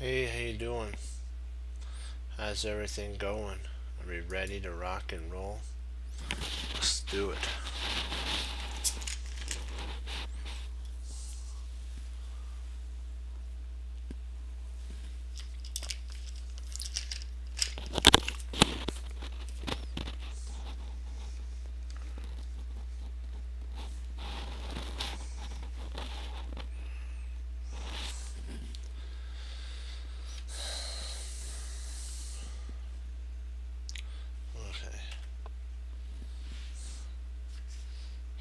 Hey, how you doing? How's everything going? Are we ready to rock and roll? Let's do it. Okay.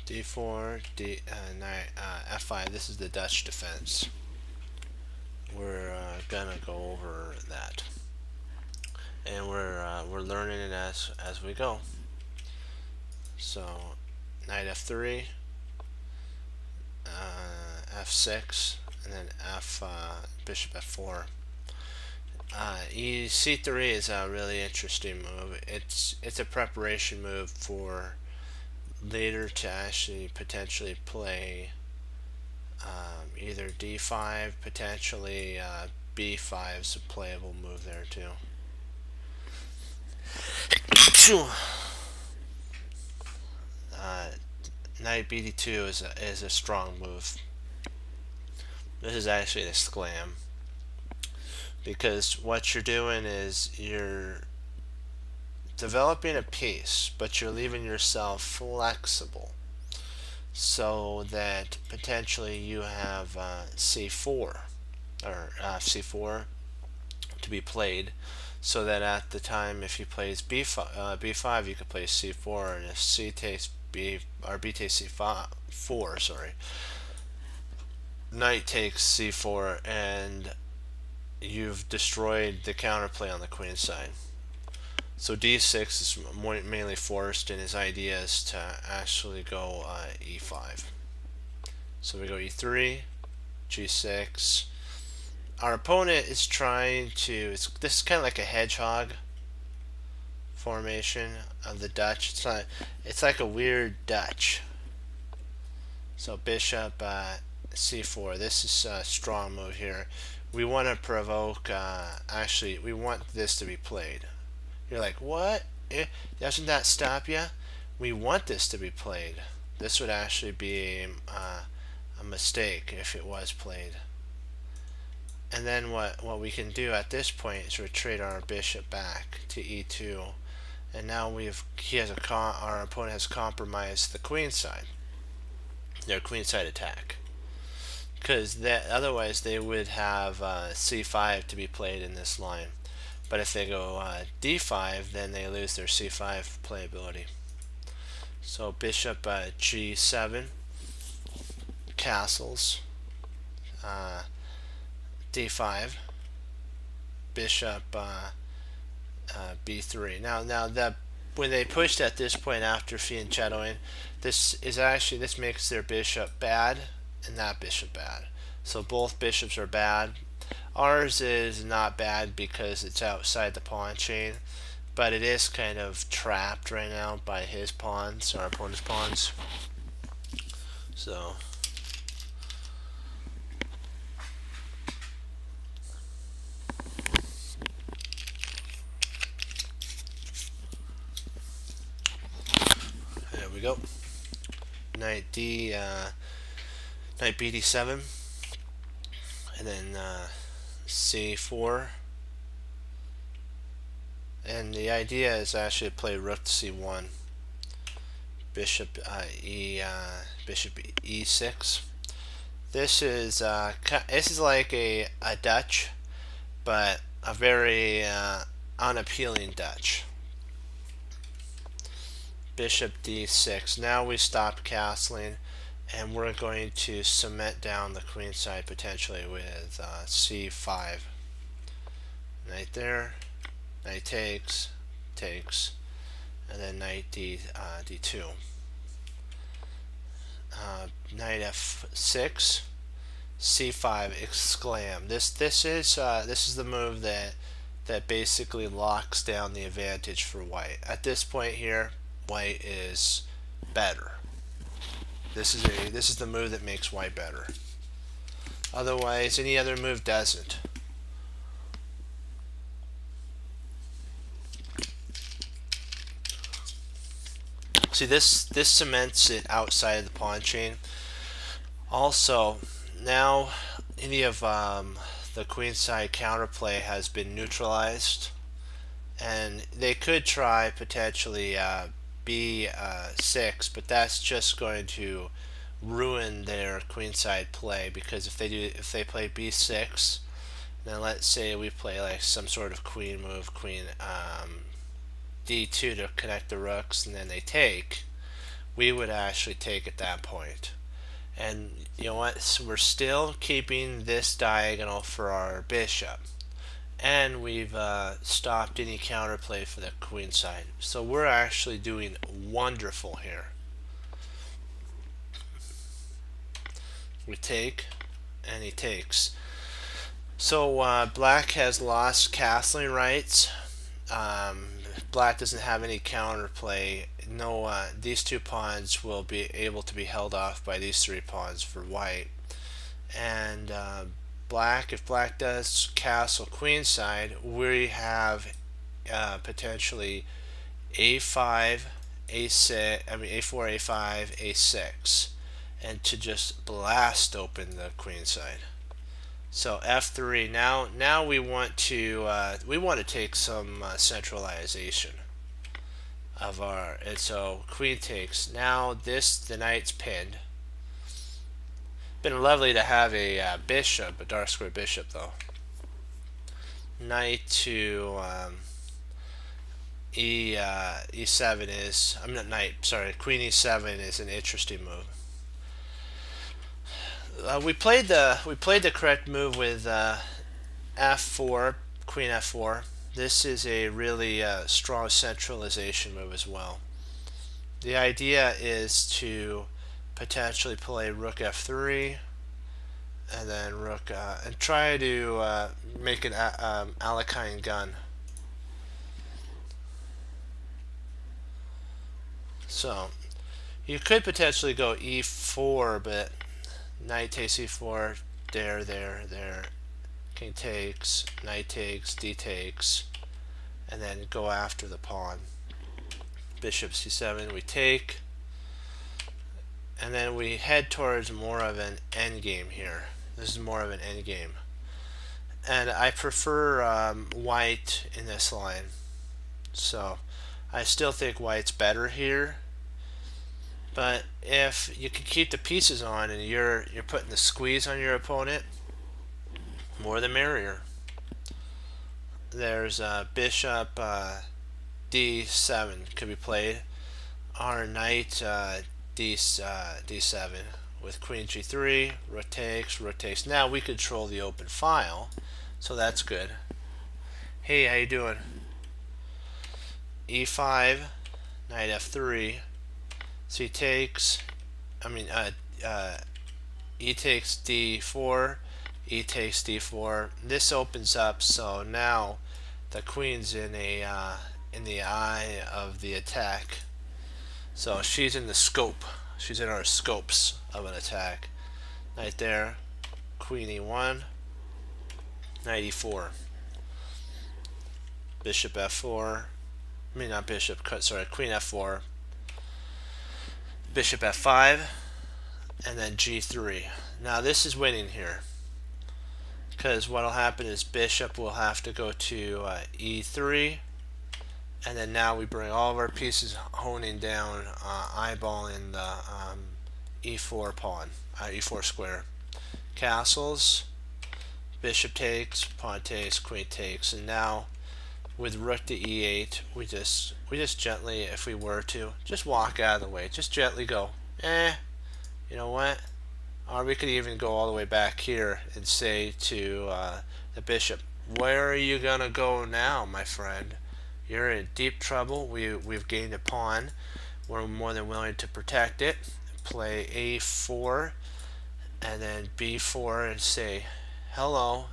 D4, F5. This is the Dutch defense. We're gonna go over that, and we're learning it as we go. So, knight F3, F6, and then Bishop F4. C3 is a really interesting move. It's a preparation move for later to actually potentially play either d5, potentially b5 is a playable move there too. uh, Knight bd2 is a strong move. This is actually a sclam because what you're doing is you're developing a piece, but you're leaving yourself flexible so that potentially you have c4 or c4 to be played, so that at the time if he plays b5 you could play c4, and if c takes b or b takes c4, sorry, knight takes c4, and you've destroyed the counterplay on the queen side. So d6 is mainly forced, and his idea is to actually go e5. So we go e3, g6. Our opponent is trying to. This is kind of like a hedgehog formation of the Dutch. It's not. It's like a weird Dutch. So bishop c4. This is a strong move here. We want to provoke. Actually, we want this to be played. You're like, what? Doesn't that stop you? We want this to be played. This would actually be a mistake if it was played. And then what we can do at this point is retreat our bishop back to e2, and now our opponent has compromised the queen side, their queen side attack, because otherwise they would have c5 to be played in this line. But if they go d5, then they lose their c5 playability. So bishop g7, castles, d5, bishop b3. Now that when they pushed at this point after fianchettoing, this makes their bishop bad and that bishop bad. So both bishops are bad. Ours is not bad because it's outside the pawn chain, but it is kind of trapped right now by his pawns, our opponent's pawns. So there we go. Knight knight bd7, and then c4. And the idea is actually to play rook to c1, bishop bishop e6. This is like a Dutch, but a very unappealing Dutch. Bishop d6. Now we stop castling, and we're going to cement down the queen side potentially with c5. Knight there, knight takes, and then knight d2. Knight f6, c5, exclam. This is the move that basically locks down the advantage for white. At this point here, white is better. This is the move that makes white better. Otherwise, any other move doesn't. See, this cements it outside of the pawn chain. Also, now any of the queenside counterplay has been neutralized, and they could try potentially b6, but that's just going to ruin their queenside play, because if they play b6, then let's say we play like some sort of queen move, queen d2 to connect the rooks, and then they take, we would actually take at that point. And you know what? So we're still keeping this diagonal for our bishop, and we've stopped any counterplay for the queen side. So we're actually doing wonderful here. We take, and he takes. So black has lost castling rights. Black doesn't have any counterplay. No, these two pawns will be able to be held off by these three pawns for white. And black, if black does castle queenside, we have potentially a5, a6, a4, a5, a6, and to just blast open the queenside. So f3. Now we want to take some centralization of our, and so queen takes. Now the knight's pinned. Been lovely to have a bishop, a dark square bishop though. Knight to e7 is, I'm not knight, sorry, queen e7 is an interesting move. We played the correct move with f4, queen f4. This is a really strong centralization move as well. The idea is to potentially play rook f3, and then rook, and try to make an Alekhine gun. So you could potentially go e4, but knight takes e4, there, king takes, knight takes, d takes, and then go after the pawn. Bishop c7, we take, and then we head towards more of an endgame here. This is more of an endgame, and I prefer white in this line. So I still think white's better here. But if you can keep the pieces on and you're putting the squeeze on your opponent, more the merrier. There's bishop d7 could be played. Our knight d7 with queen g3, rook takes. Now we control the open file, so that's good. Hey, how you doing? e5, knight f3. So he takes, e takes d4, e takes d4. This opens up, so now the queen's in the eye of the attack. So she's in the scope. She's in our scopes of an attack. Knight there, queen e1, knight e4, bishop f4. Not bishop. Sorry, queen f4. Bishop f5, and then g3. Now this is winning here, because what will happen is bishop will have to go to e3, and then now we bring all of our pieces honing down, eyeballing the e4 pawn, e4 square. Castles, bishop takes, pawn takes, queen takes, and now with rook to e8, we just gently, if we were to, just walk out of the way. Just gently go, you know what? Or we could even go all the way back here and say to the bishop, where are you gonna go now, my friend? You're in deep trouble. We've gained a pawn. We're more than willing to protect it. Play a4 and then b4 and say, hello.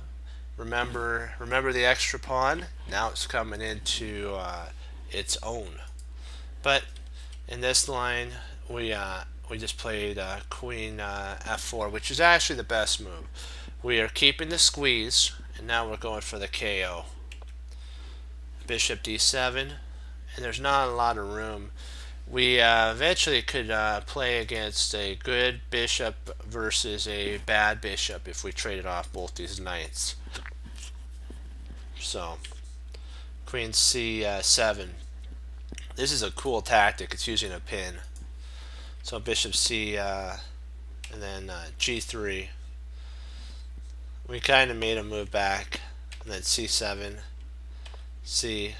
Remember the extra pawn? Now it's coming into its own. But in this line, we just played queen f4, which is actually the best move. We are keeping the squeeze, and now we're going for the KO. Bishop d7, and there's not a lot of room. we eventually could play against a good bishop versus a bad bishop if we traded off both these knights. So, queen c7. This is a cool tactic. It's using a pin. So bishop c and then g3. We kind of made a move back, and then c7, c,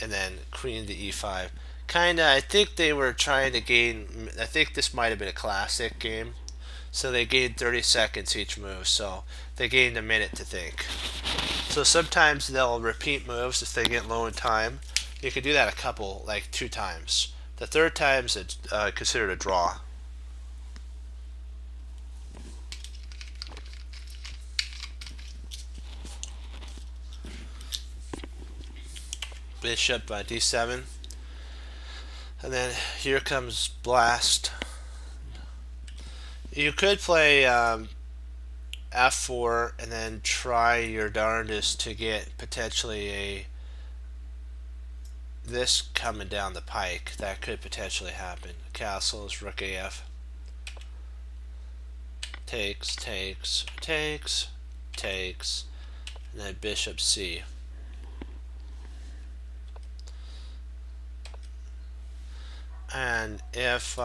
and then queen to e5. Kind of, I think they were trying to gain, I think this might have been a classic game. So they gained 30 seconds each move, so they gained a minute to think. So sometimes they'll repeat moves if they get low in time. You can do that a couple, like 2 times. The third time is considered a draw. Bishop d7. And then here comes blast. You could play f4 and then try your darndest to get potentially this coming down the pike. That could potentially happen. Castles, rook af. Takes, takes, takes, takes, and then bishop c. And if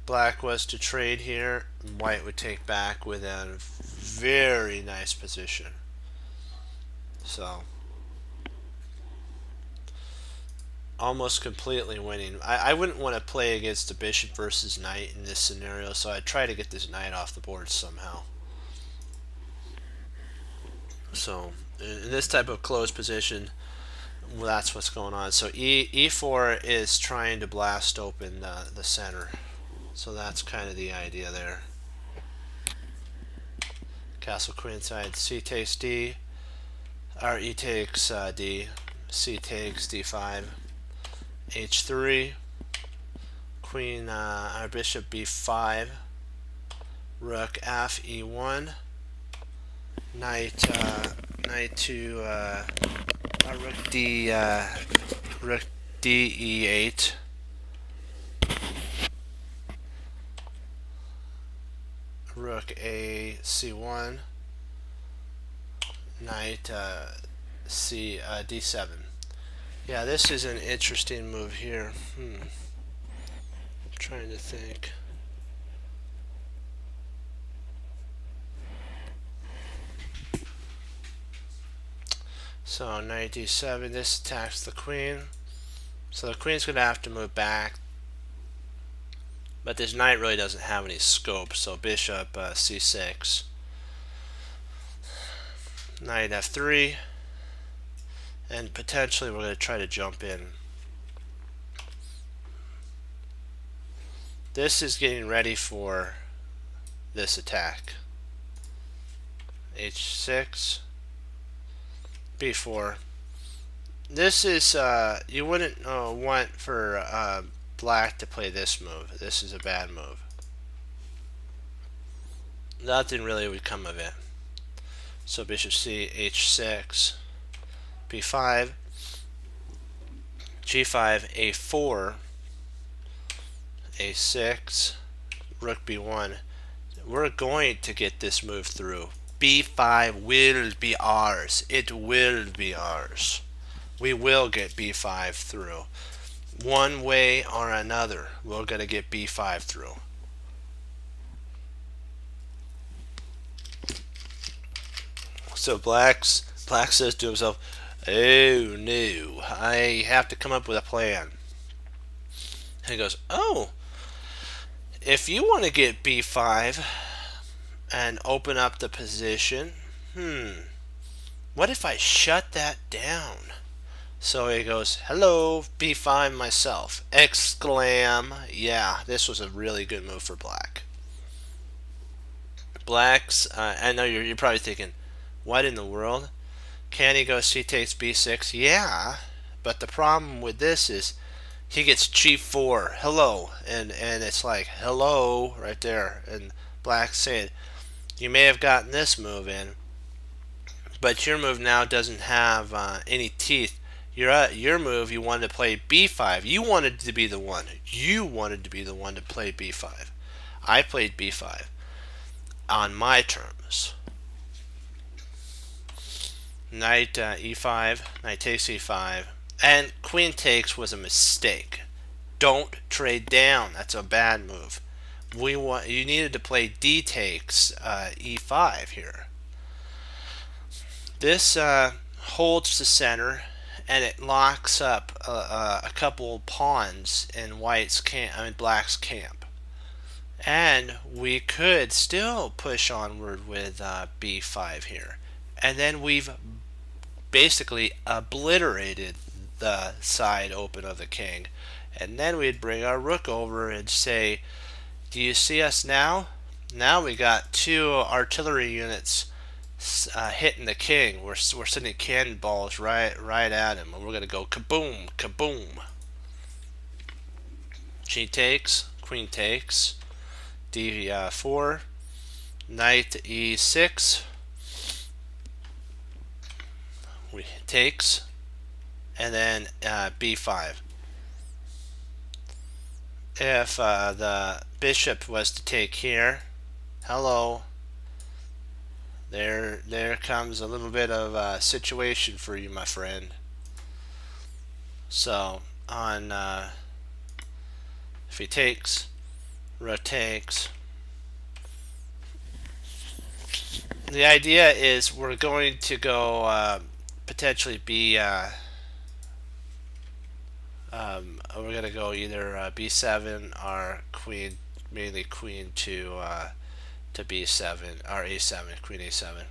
black was to trade here, white would take back with a very nice position. So almost completely winning. I wouldn't want to play against a bishop versus knight in this scenario, so I'd try to get this knight off the board somehow. So in this type of closed position, well, that's what's going on. So e4 is trying to blast open the center. So that's kind of the idea there. Castle queenside, c takes d, or e takes d, c takes d5, h3, queen or bishop b5, rook f e1, knight to rook d e8, rook a c1, knight c d7. Yeah, this is an interesting move here. I'm trying to think. So knight d7, this attacks the queen. So the queen's going to have to move back. But this knight really doesn't have any scope, so bishop c6. Knight f3. And potentially we're going to try to jump in. This is getting ready for this attack. h6. b4. This is, you wouldn't want for black to play this move. This is a bad move. Nothing really would come of it. So bishop c, h6, b5, g5, a4, a6, rook b1. We're going to get this move through. b5 will be ours. It will be ours. We will get b5 through. One way or another, we're going to get b5 through. So black says to himself, oh no, I have to come up with a plan. And he goes, oh, if you want to get b5 and open up the position, what if I shut that down? So he goes, hello, b5 myself, exclaim. Yeah, this was a really good move for black. Black's, I know you're probably thinking, what in the world? Can he go c takes b6? Yeah, but the problem with this is he gets g4, hello, and it's like, hello, right there, and black's saying, you may have gotten this move in, but your move now doesn't have any teeth. Your move, you wanted to play b5. You wanted to be the one. You wanted to be the one to play b5. I played b5 on my terms. Knight e5, knight takes e5, and queen takes was a mistake. Don't trade down. That's a bad move. You needed to play d takes e5 here. This holds the center, and it locks up a couple pawns in black's camp. And we could still push onward with b5 here. And then we've basically obliterated the side open of the king. And then we'd bring our rook over and say, do you see us now? Now we got two artillery units hitting the king. We're sending cannonballs right at him, and we're gonna go kaboom, kaboom. She takes, queen takes, d4, knight e6, we takes, and then b5. If the bishop was to take here, hello, there comes a little bit of a situation for you, my friend. So on if he takes, rook takes. The idea is we're going to go potentially be we're going to go either b7 or queen, mainly queen to b7 or a7, queen a7.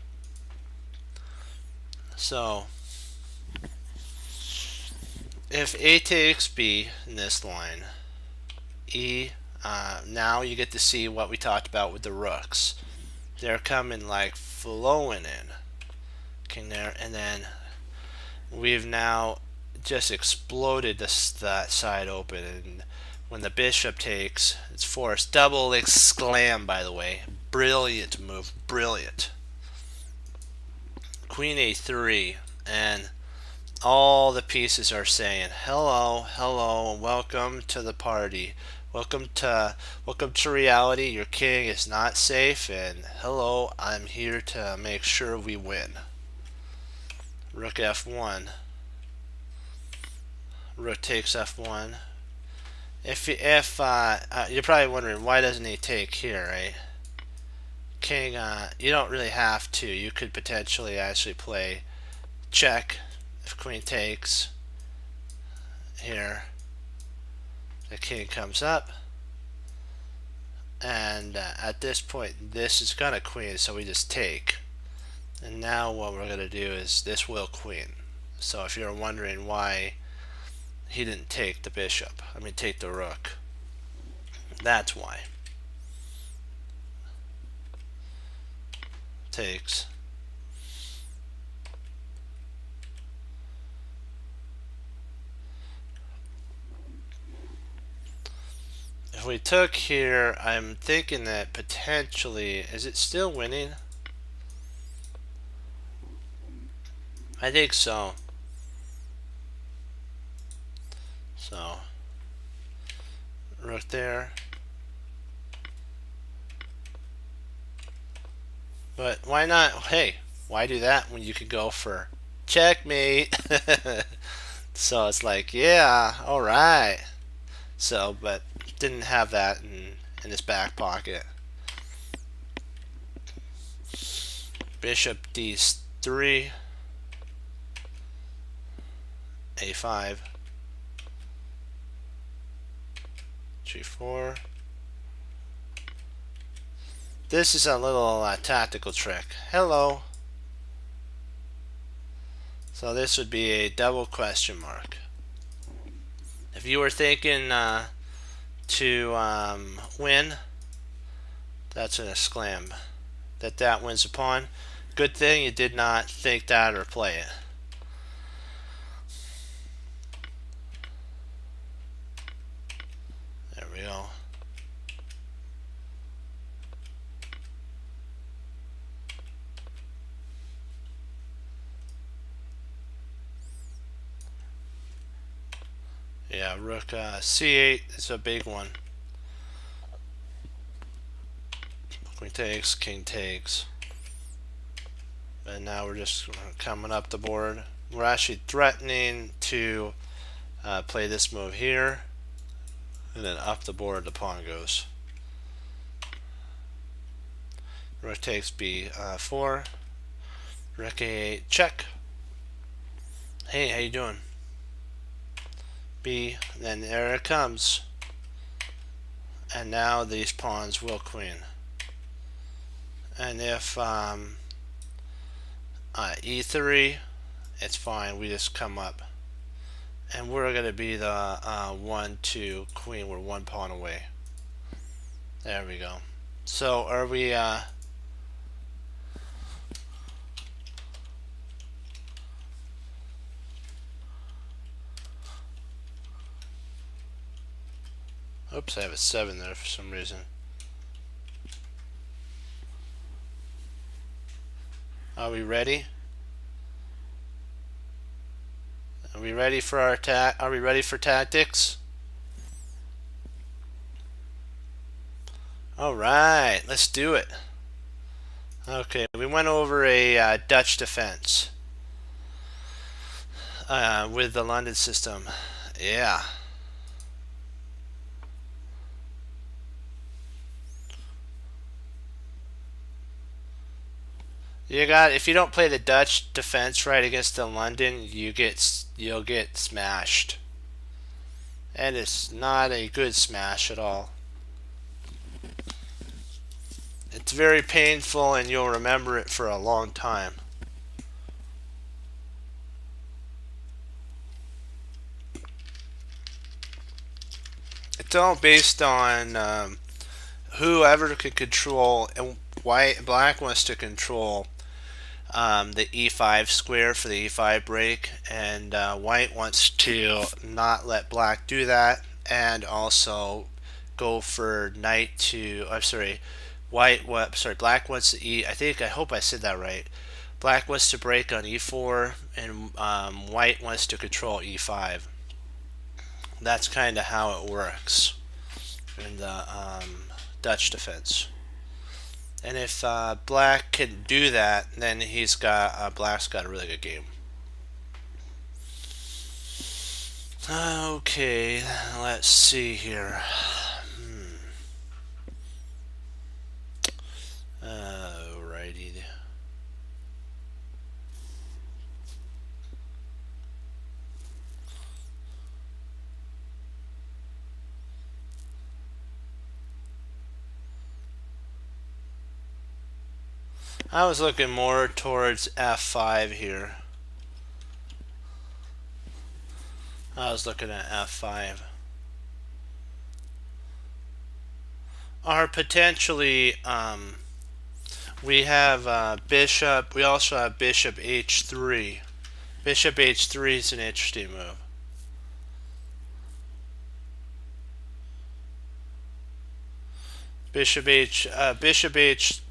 So if a takes b in this line, now you get to see what we talked about with the rooks. They're coming like flowing in. King there, and then we've now just exploded that side open, and when the bishop takes, it's forced. Double exclam, by the way. Brilliant move, brilliant. Queen a3, and all the pieces are saying hello, hello, welcome to the party. Welcome to reality. Your king is not safe, and hello, I'm here to make sure we win. Rook f1. Rook takes f1. If you're probably wondering why doesn't he take here, right? King, you don't really have to. You could potentially actually play check if queen takes here. The king comes up, and at this point this is gonna queen, so we just take. And now what we're gonna do is this will queen. So if you're wondering why he didn't take the bishop, take the rook, that's why. Takes. If we took here, I'm thinking that potentially, is it still winning? I think so. So, rook there. But why not? Hey, why do that when you could go for checkmate? So it's like, yeah, all right. So, but didn't have that in his back pocket. Bishop d3, a5, g4. This is a little tactical trick. Hello. So this would be a double question mark. If you were thinking to win, that's an exclam. That wins a pawn. Good thing you did not think that or play it. There we go. Yeah, rook c8 is a big one. Queen takes, king takes. And now we're just coming up the board. We're actually threatening to play this move here, and then up the board the pawn goes. Rook takes b4. Rook a8, check. Hey, how you doing? B, then there it comes. And now these pawns will queen. And if e3, it's fine. We just come up. And we're going to be the 1-2 queen. We're one pawn away. There we go. So are we... Oops, I have a 7 there for some reason. Are we ready? Are we ready for our Are we ready for tactics? All right, let's do it. Okay, we went over a Dutch defense with the London system. Yeah. If you don't play the Dutch defense right against the London, you'll get smashed. And it's not a good smash at all. It's very painful and you'll remember it for a long time. It's all based on whoever can control, and black wants to control the e5 square for the e5 break, and white wants to not let black do that, and also go for knight to. I'm sorry, black wants to I hope I said that right. Black wants to break on e4, and white wants to control e5. That's kind of how it works in the Dutch defense. And if black can do that, then black's got a really good game. Okay, let's see here. Alrighty. I was looking more towards f5 here. I was looking at f5. Or potentially, we have bishop. We also have bishop h3. Bishop h3 is an interesting move. Bishop h3,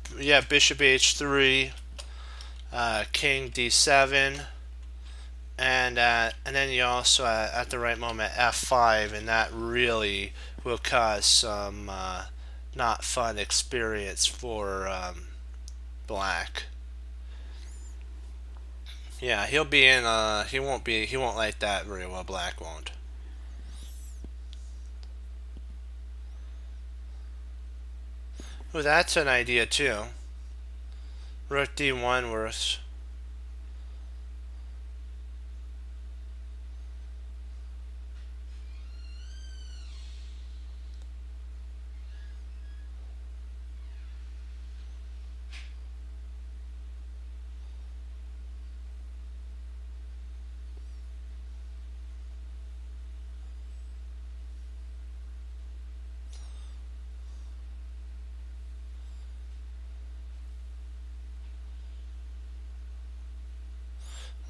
king d7, and then you also at the right moment f5, and that really will cause some not fun experience for black. Yeah, he'll be in. He won't like that very well. Black won't. Oh, that's an idea too. Rook d1 works.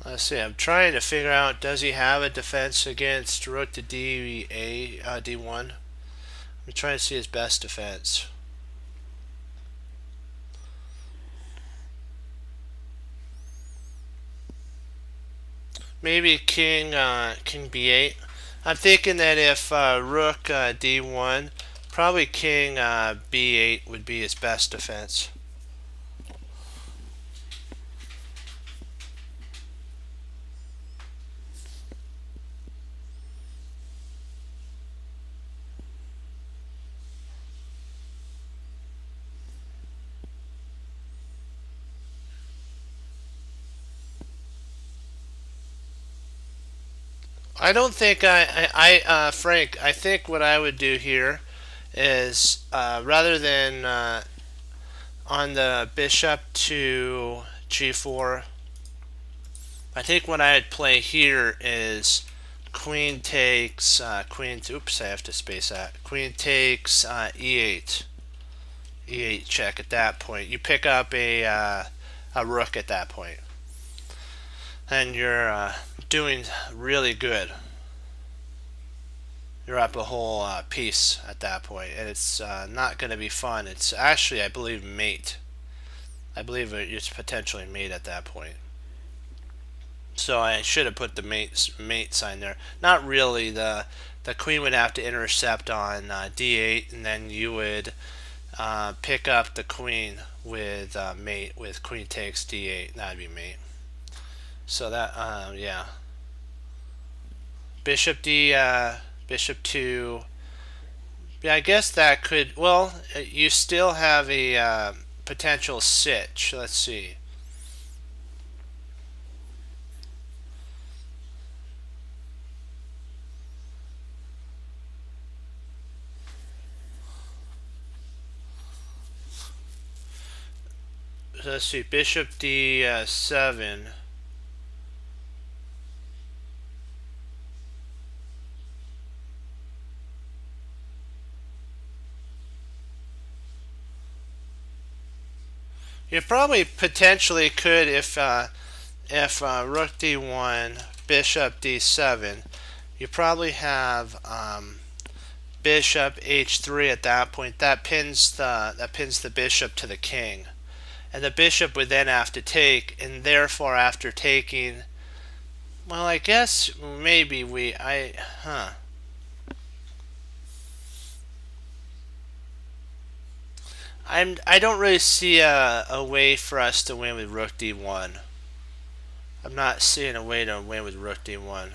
Let's see. I'm trying to figure out, does he have a defense against rook to d1? I'm trying to see his best defense. Maybe king b8. I'm thinking that if rook d1, probably king b8 would be his best defense. I don't think Frank, I think what I would do here is rather than on the bishop to g4, I think what I'd play here is queen takes queen. Oops, I have to space that. Queen takes e8, e8 check. At that point, you pick up a rook at that point, and you're doing really good. You're up a whole piece at that point, and it's not going to be fun. It's actually, I believe, mate. I believe it's potentially mate at that point. So I should have put the mate sign there. Not really. The queen would have to intercept on d8, and then you would pick up the queen with mate with queen takes d8. That'd be mate. So that yeah. Bishop d bishop to. Yeah, I guess that could. Well, you still have a potential sitch. Let's see. Let's see. Bishop d7. You probably potentially could if rook d1, bishop d7. You probably have bishop h3 at that point. That pins the bishop to the king, and the bishop would then have to take, and therefore after taking, well, I guess maybe I don't really see a way for us to win with rook d1. I'm not seeing a way to win with rook d1.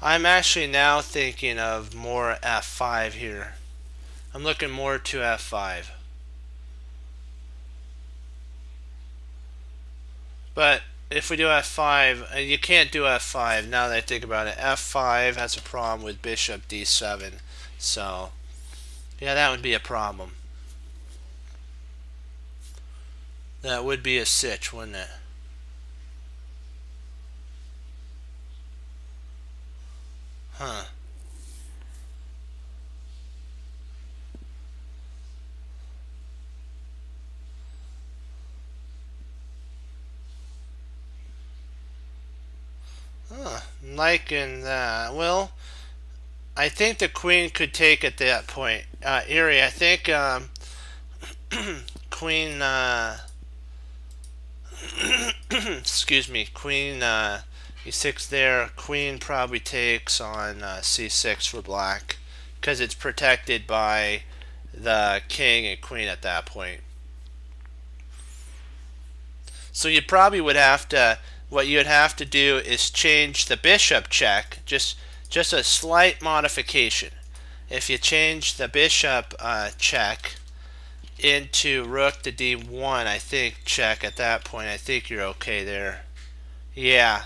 I'm actually now thinking of more f5 here. I'm looking more to f5. But if we do f5, you can't do f5 now that I think about it. f5 has a problem with bishop d7. So, yeah, that would be a problem. That would be a sitch, wouldn't it? Huh. Huh. Liking that. Well, I think the queen could take at that point. Erie, I think queen, excuse me, queen e6 there. Queen probably takes on c6 for black because it's protected by the king and queen at that point. So you probably would have to, what you would have to do is change the bishop check, just a slight modification. If you change the bishop check into rook to d1, I think check at that point, I think you're okay there. Yeah.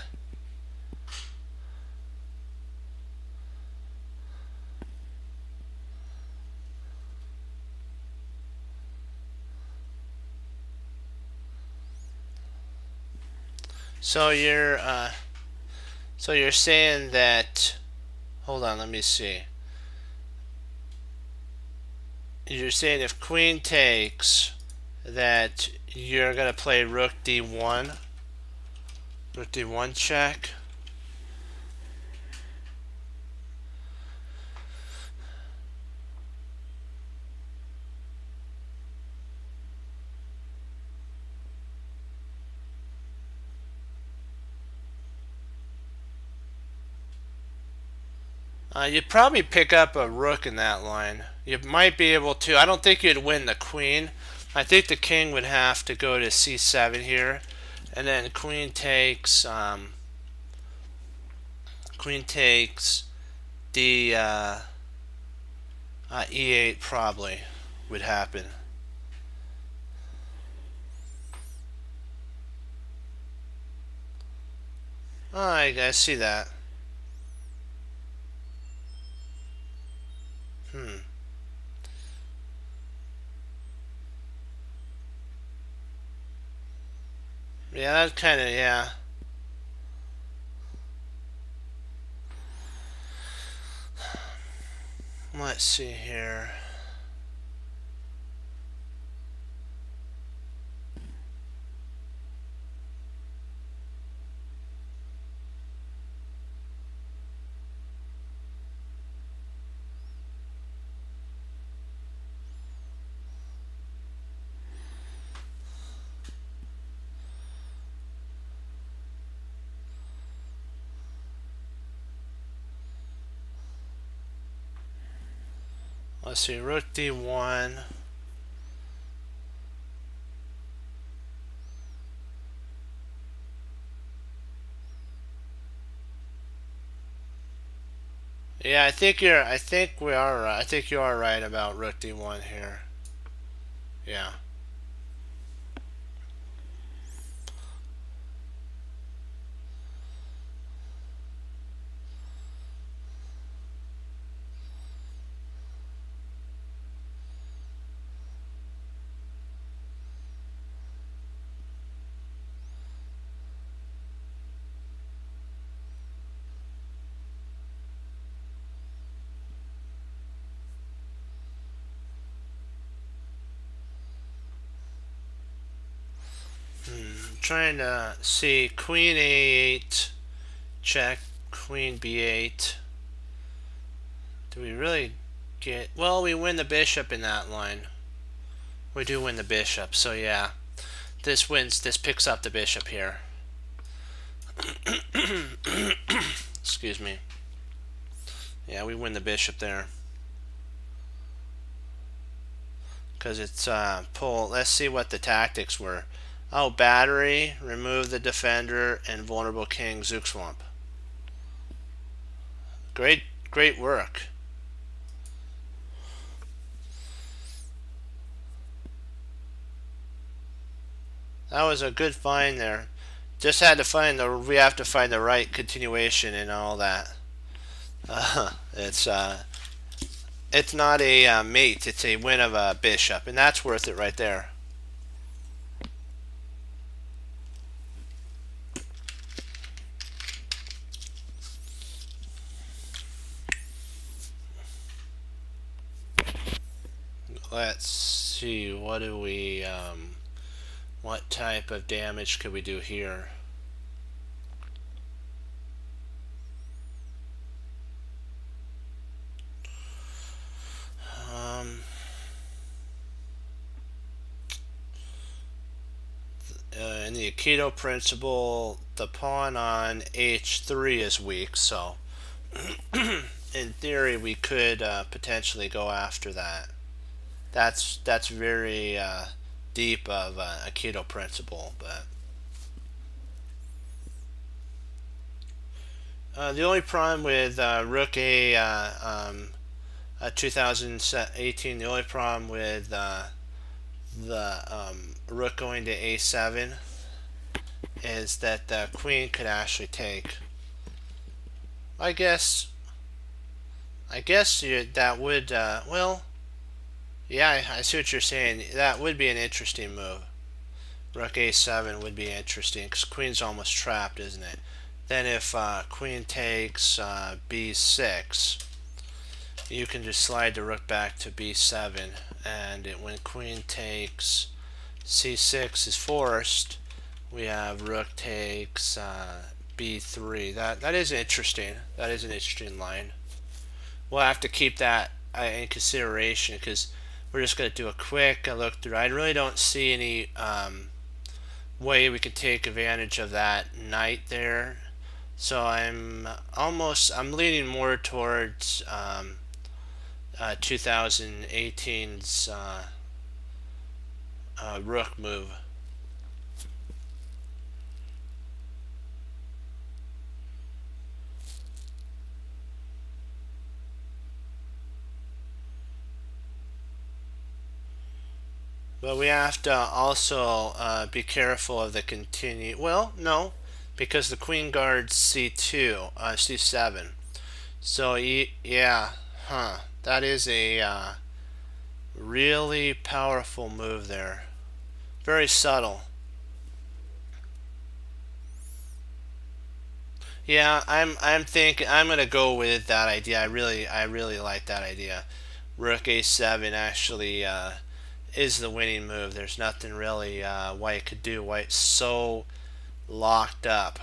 So you're saying that, hold on, let me see. You're saying if queen takes, that you're going to play rook d1, rook d1 check. You'd probably pick up a rook in that line. You might be able to. I don't think you'd win the queen. I think the king would have to go to c7 here, and then queen takes d e8 probably would happen. Oh, I see that. Yeah, that kind of, yeah. Let's see here. Let's see, rook d1. Yeah, I think you are right about rook d1 here. Yeah. Trying to see queen a8, check, queen b8. Do we really get... Well, we win the bishop in that line. We do win the bishop, so yeah. This picks up the bishop here. Excuse me. Yeah, we win the bishop there. Because it's pull. Let's see what the tactics were. Oh, battery, remove the defender, and vulnerable king, Zugzwangp. Great work. That was a good find there. Just had to find we have to find the right continuation and all that. It's not a mate, it's a win of a bishop, and that's worth it right there. Let's see, what type of damage could we do here? In the Aikido principle, the pawn on h3 is weak, so in theory we could potentially go after that. That's very deep of Aikido principle, but the only problem with Rook A 2018, the only problem with the Rook going to A7 is that the Queen could actually take. I guess that would well, yeah, I see what you're saying. That would be an interesting move. Rook A7 would be interesting because Queen's almost trapped, isn't it? Then if Queen takes B6, you can just slide the Rook back to B7, and when Queen takes C6 is forced, we have Rook takes B3. That is interesting. That is an interesting line. We'll have to keep that in consideration because we're just going to do a quick look through. I really don't see any way we can take advantage of that knight there. So I'm leaning more towards 2018's rook move. But we have to also be careful of the continue. Well, no, because the queen guards c2, c7. So yeah, that is a really powerful move there. Very subtle. Yeah, I'm thinking I'm gonna go with that idea. I really like that idea. Rook a7 actually is the winning move. There's nothing really White could do. White's so locked up.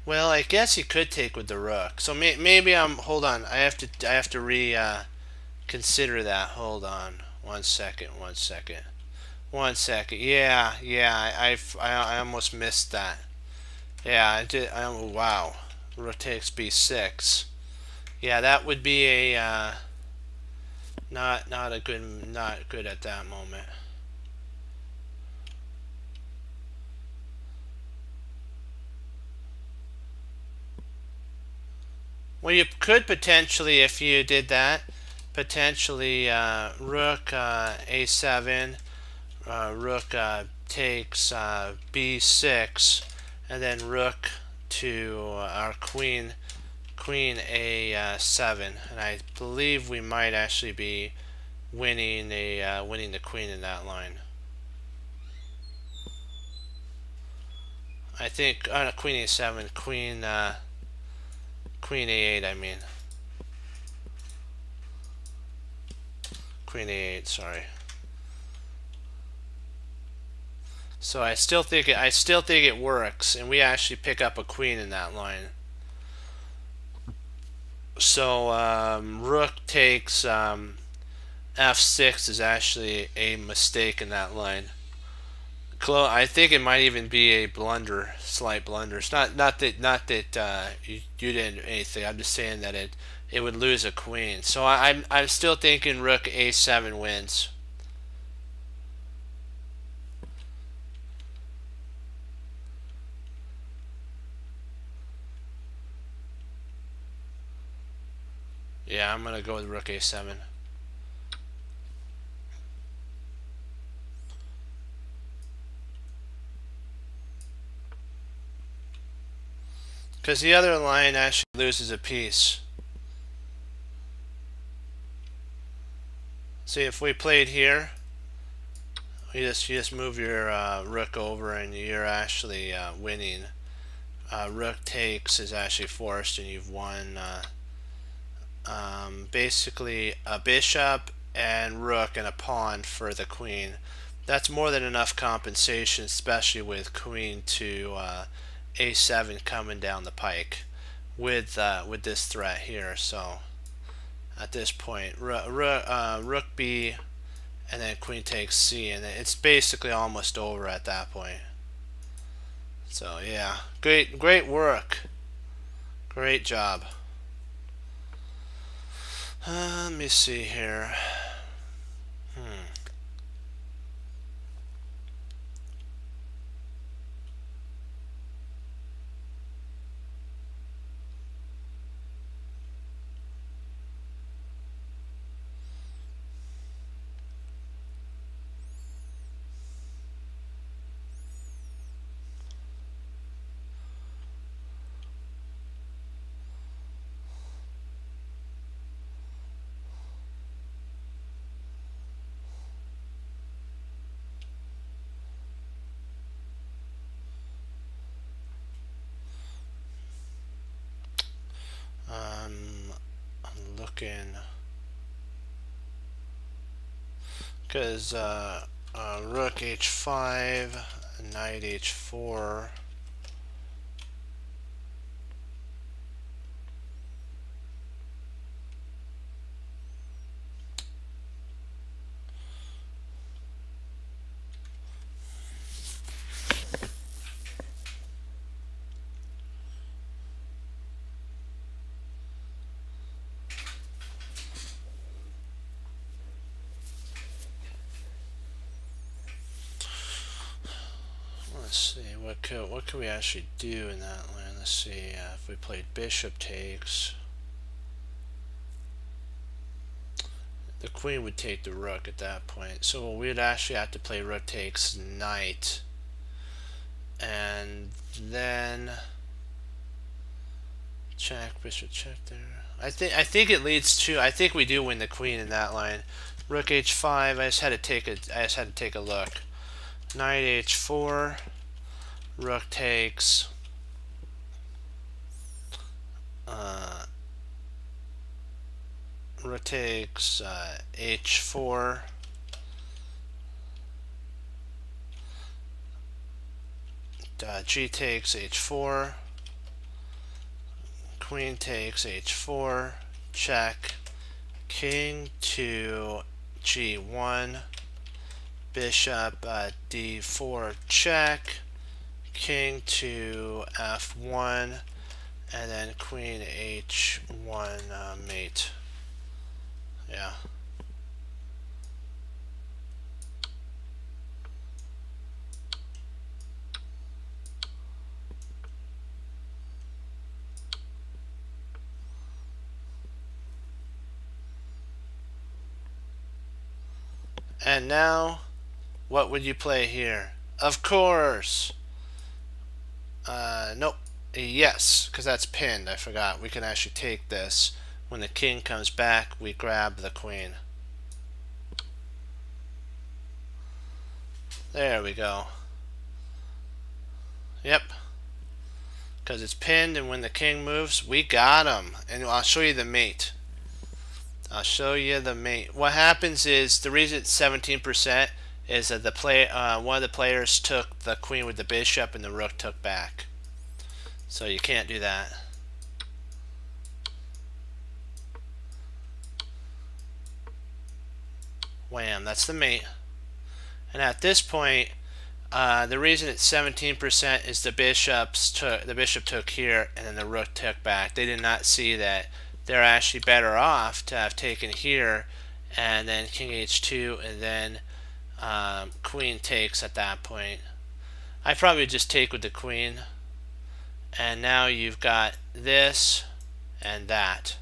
Well, I guess he could take with the rook. So maybe I'm. Hold on. I have to consider that. Hold on. 1 second. 1 second. 1 second. Yeah. I almost missed that. Yeah, I did. Wow. Rook takes b6. Yeah, that would be a not good at that moment. Well, you could potentially, if you did that, potentially rook a7, rook takes b6, and then rook to our queen a7, and I believe we might actually be winning the queen in that line. I think queen a7, queen a8. I mean queen a8. Sorry. So I still think it works, and we actually pick up a queen in that line. So rook takes f6 is actually a mistake in that line. I think it might even be a blunder, slight blunder. It's not that you didn't do anything. I'm just saying that it would lose a queen. So I'm still thinking rook a7 wins. Yeah, I'm gonna go with rook a7. Because the other line actually loses a piece. See, if we played here, you just move your rook over, and you're actually winning. Rook takes is actually forced, and you've won basically a bishop and rook and a pawn for the queen. That's more than enough compensation, especially with queen to a7 coming down the pike with this threat here. So at this point, rook b, and then queen takes c, and it's basically almost over at that point. So yeah, great work, great job. Let me see here. I'm looking because rook h5, knight h4. see, what could we actually do in that line? Let's see, if we played bishop takes, the queen would take the rook at that point. So we'd actually have to play rook takes knight, and then check, bishop check there. I think it leads to, I think we do win the queen in that line. Rook h5. I just had to take a look. Knight h4. Rook takes. Rook takes h4. G takes h4. Queen takes h4. Check. King to g1. Bishop d4 check. King to f1. And then queen h1 mate. Yeah. And now, what would you play here? Of course. Nope. Yes, because that's pinned. I forgot. We can actually take this. When the king comes back, we grab the queen. There we go. Yep. Because it's pinned, and when the king moves, we got him. And I'll show you the mate. I'll show you the mate. What happens is, the reason it's 17% is that one of the players took the queen with the bishop and the rook took back. So you can't do that. Wham, that's the mate. And at this point, the reason it's 17% is the bishop took here and then the rook took back. They did not see that they're actually better off to have taken here and then king h2 and then queen takes at that point. I probably just take with the queen, and now you've got this and that.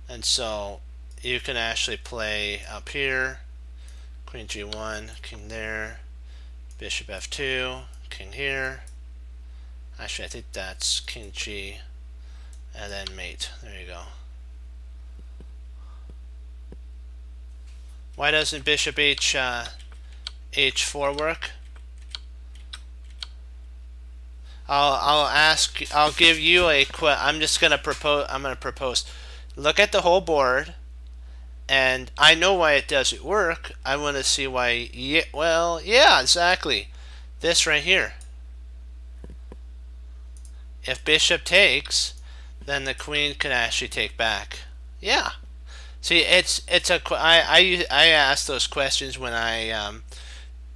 And so you can actually play up here, queen g1, king there, bishop f2, king here. Actually, I think that's king g, and then mate. There you go. Why doesn't bishop h4 work? I'll give you a I'm gonna propose. Look at the whole board, and I know why it doesn't work. I want to see why. Yeah, well, yeah, exactly. This right here. If bishop takes, then the queen can actually take back. Yeah. See, I ask those questions when when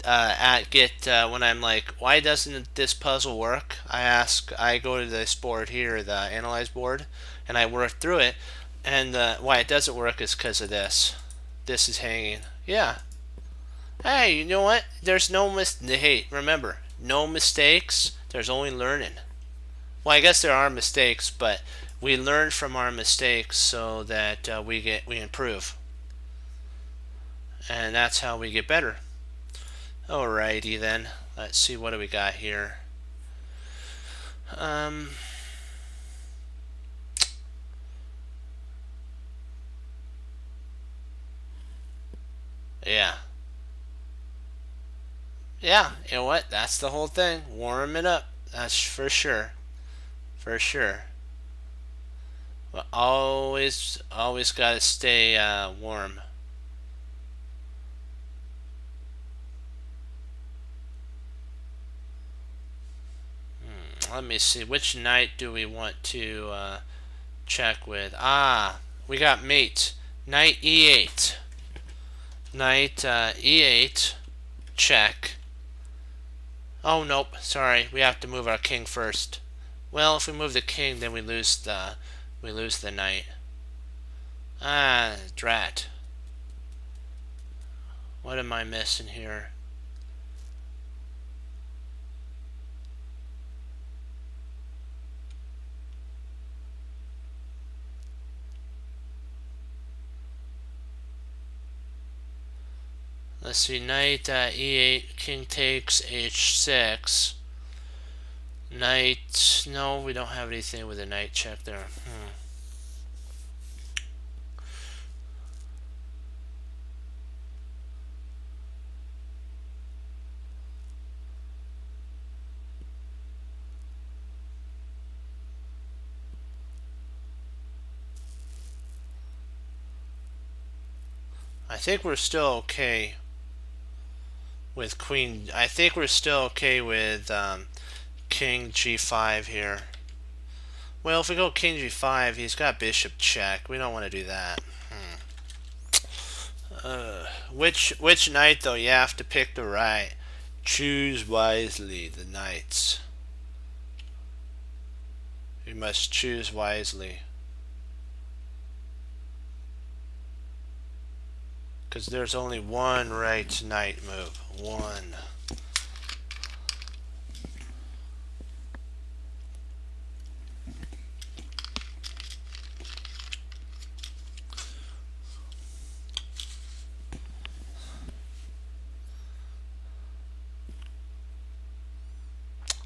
I'm like, why doesn't this puzzle work? I go to this board here, the analyze board, and I work through it. And why it doesn't work is because of this. This is hanging. Yeah. Hey, you know what? There's no hey, remember, no mistakes. There's only learning. Well, I guess there are mistakes, but we learn from our mistakes so that we improve, and that's how we get better. Alrighty then. Let's see, what do we got here? Yeah. Yeah, you know what? That's the whole thing. Warm it up. That's for sure. For sure. But always got to stay warm. Let me see. Which knight do we want to check with? We got mate. Knight e8. Knight e8. Check. Oh, nope. Sorry. We have to move our king first. Well, if we move the king, then we lose the knight. Drat. What am I missing here? Let's see, knight e8, king takes h6. Knight, no, we don't have anything with a knight check there. I think we're still okay with queen. I think we're still okay with king g5 here. Well, if we go king g5, he's got bishop check. We don't want to do that. Which knight though? You have to pick the right. Choose wisely the knights. You must choose wisely. Because there's only one right knight move. One.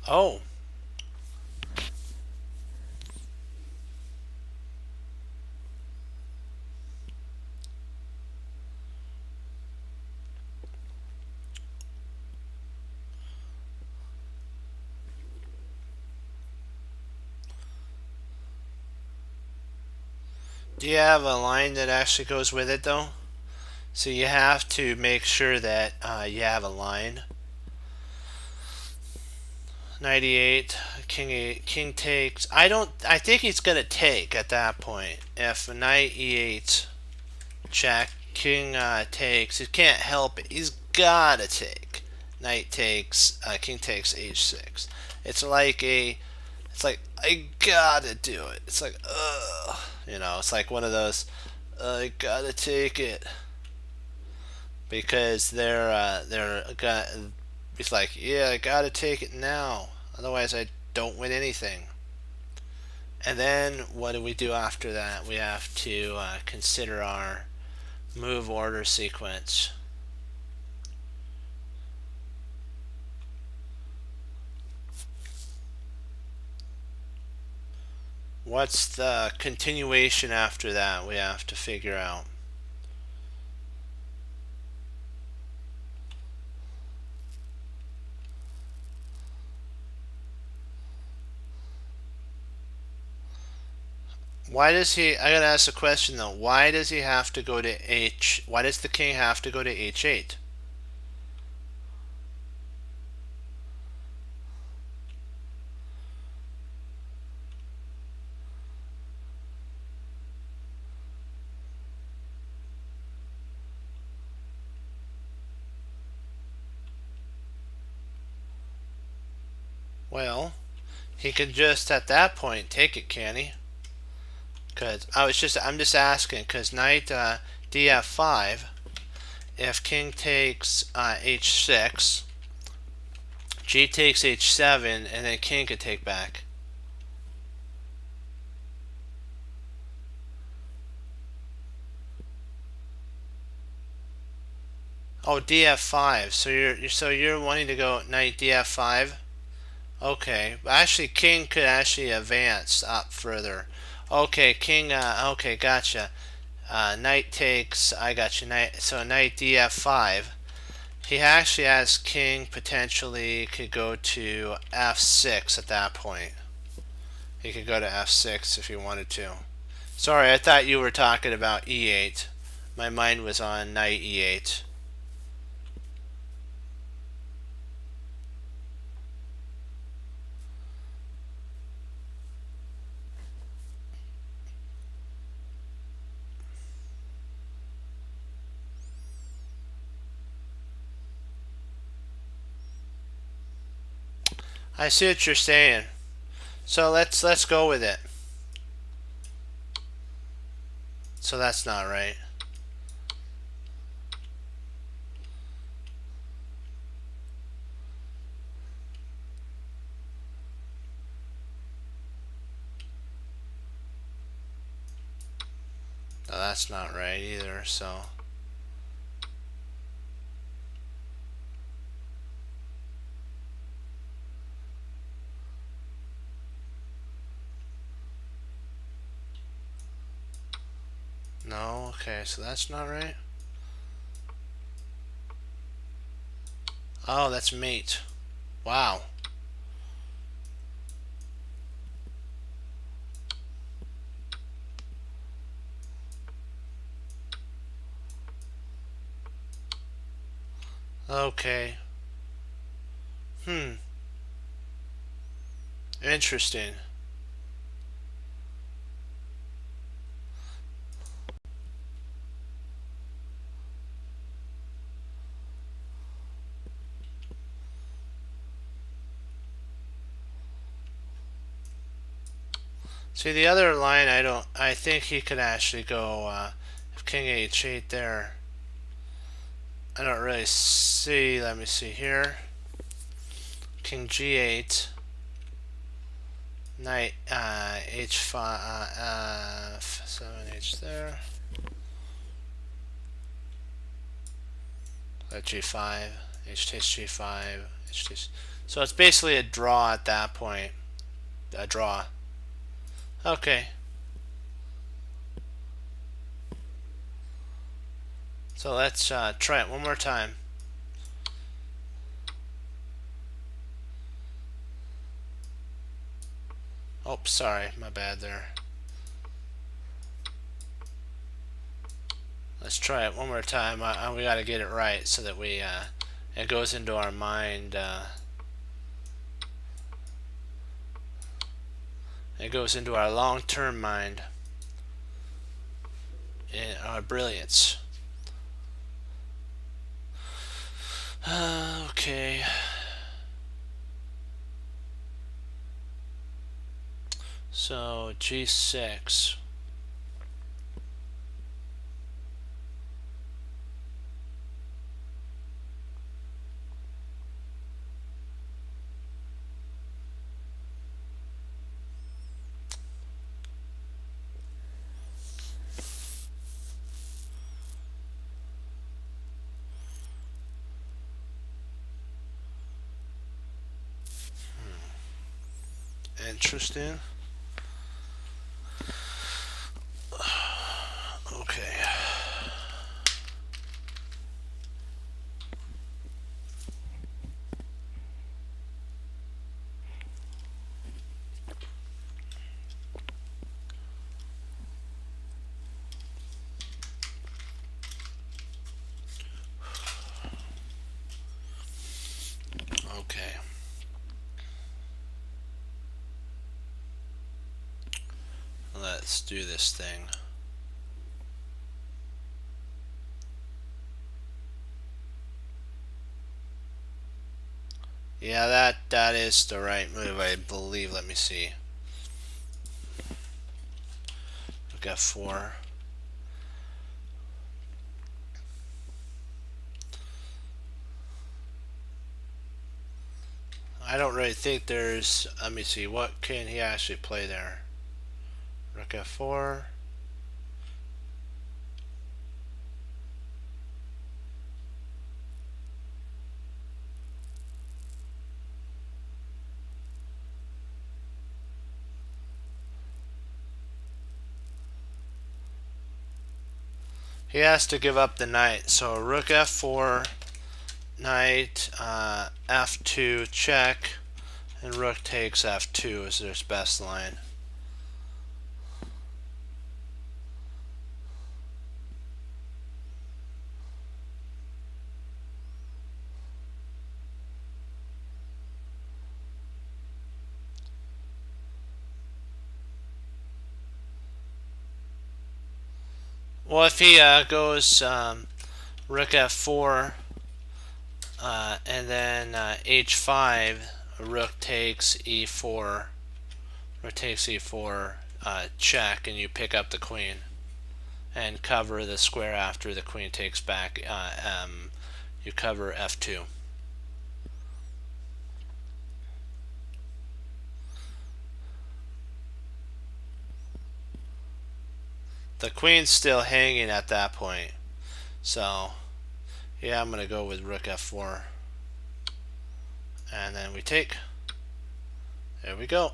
Oh. Do you have a line that actually goes with it though? So you have to make sure that you have a line. Knight e8, king e8, king takes. I think he's gonna take at that point. If knight e8 check, king takes, he can't help it. He's gotta take. Knight takes, king takes h6. It's like I gotta do it. It's like it's like one of those I gotta take it because they're got. He's like, yeah, I gotta take it now, otherwise I don't win anything. And then what do we do after that? We have to consider our move order sequence. What's the continuation after that? We have to figure out. Why does he? I gotta ask a question though. Why does he have to go to h? Why does the king have to go to h8? Well, he can just at that point take it, can he? Because I'm just asking. Because knight df5. If king takes h6, g takes h7, and then king could take back. Oh, df5. So you're wanting to go knight df5. Okay, actually, king could actually advance up further. Okay, king. Okay, gotcha. Knight takes. I got you. Knight. So knight df5. He actually has king potentially could go to f6 at that point. He could go to f6 if he wanted to. Sorry, I thought you were talking about e8. My mind was on knight e8. I see what you're saying. So let's go with it. So that's not right. No, that's not right either. So Okay, so that's not right. Oh, that's mate. Wow. Okay. Interesting. See, the other line, I think he could actually go, if king h8 there. I don't really see, let me see here. King g8. Knight, h5, f7h there. G5, h takes g5, h takes. So it's basically a draw at that point. A draw. Okay. So let's try it one more time. Oh, sorry, my bad there. Let's try it one more time. We got to get it right so that we it goes into our mind. It goes into our long-term mind. In our brilliance. Okay. So G6. Interesting. Okay. Okay. Let's do this thing. Yeah, that is the right move, I believe. Let me see. Rook f4. I don't really think there's. Let me see. What can he actually play there? Rook f4. He has to give up the knight. So rook f4, knight f2 check, and rook takes f2 is their best line. Well, if he goes rook f4 and then h5, rook takes e4, rook takes e4 check, and you pick up the queen and cover the square after the queen takes back. You cover f2. The queen's still hanging at that point. So, yeah, I'm going to go with rook f4. And then we take. There we go.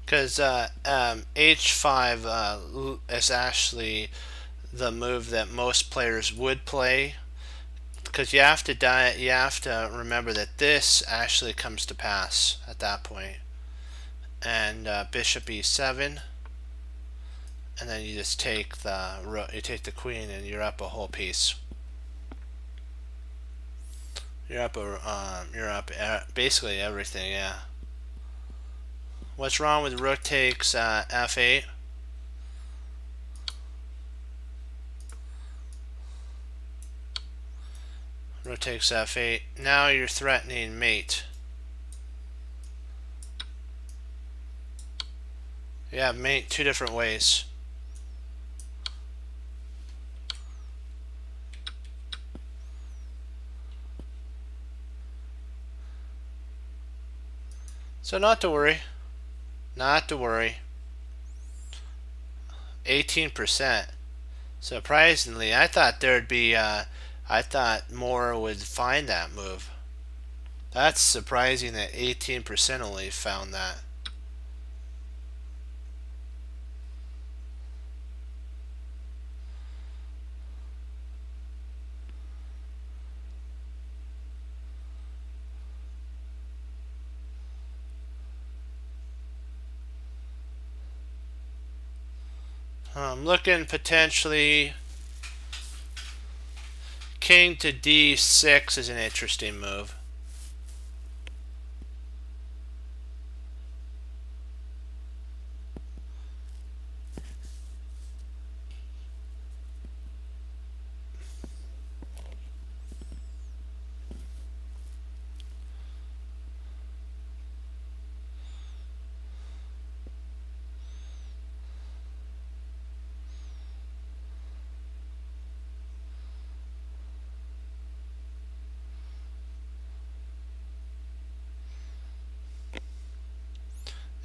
Because h5 is actually the move that most players would play. Because you have to remember that this actually comes to pass at that point. And bishop e7, and then you just take the queen, and you're up a whole piece. You're up basically everything, yeah. What's wrong with rook takes f8? Rook takes f8. Now you're threatening mate. You have mate two different ways. So not to worry. Not to worry. 18%. Surprisingly, I thought there'd be I thought more would find that move. That's surprising that 18% only found that. I'm looking potentially king to d6 is an interesting move.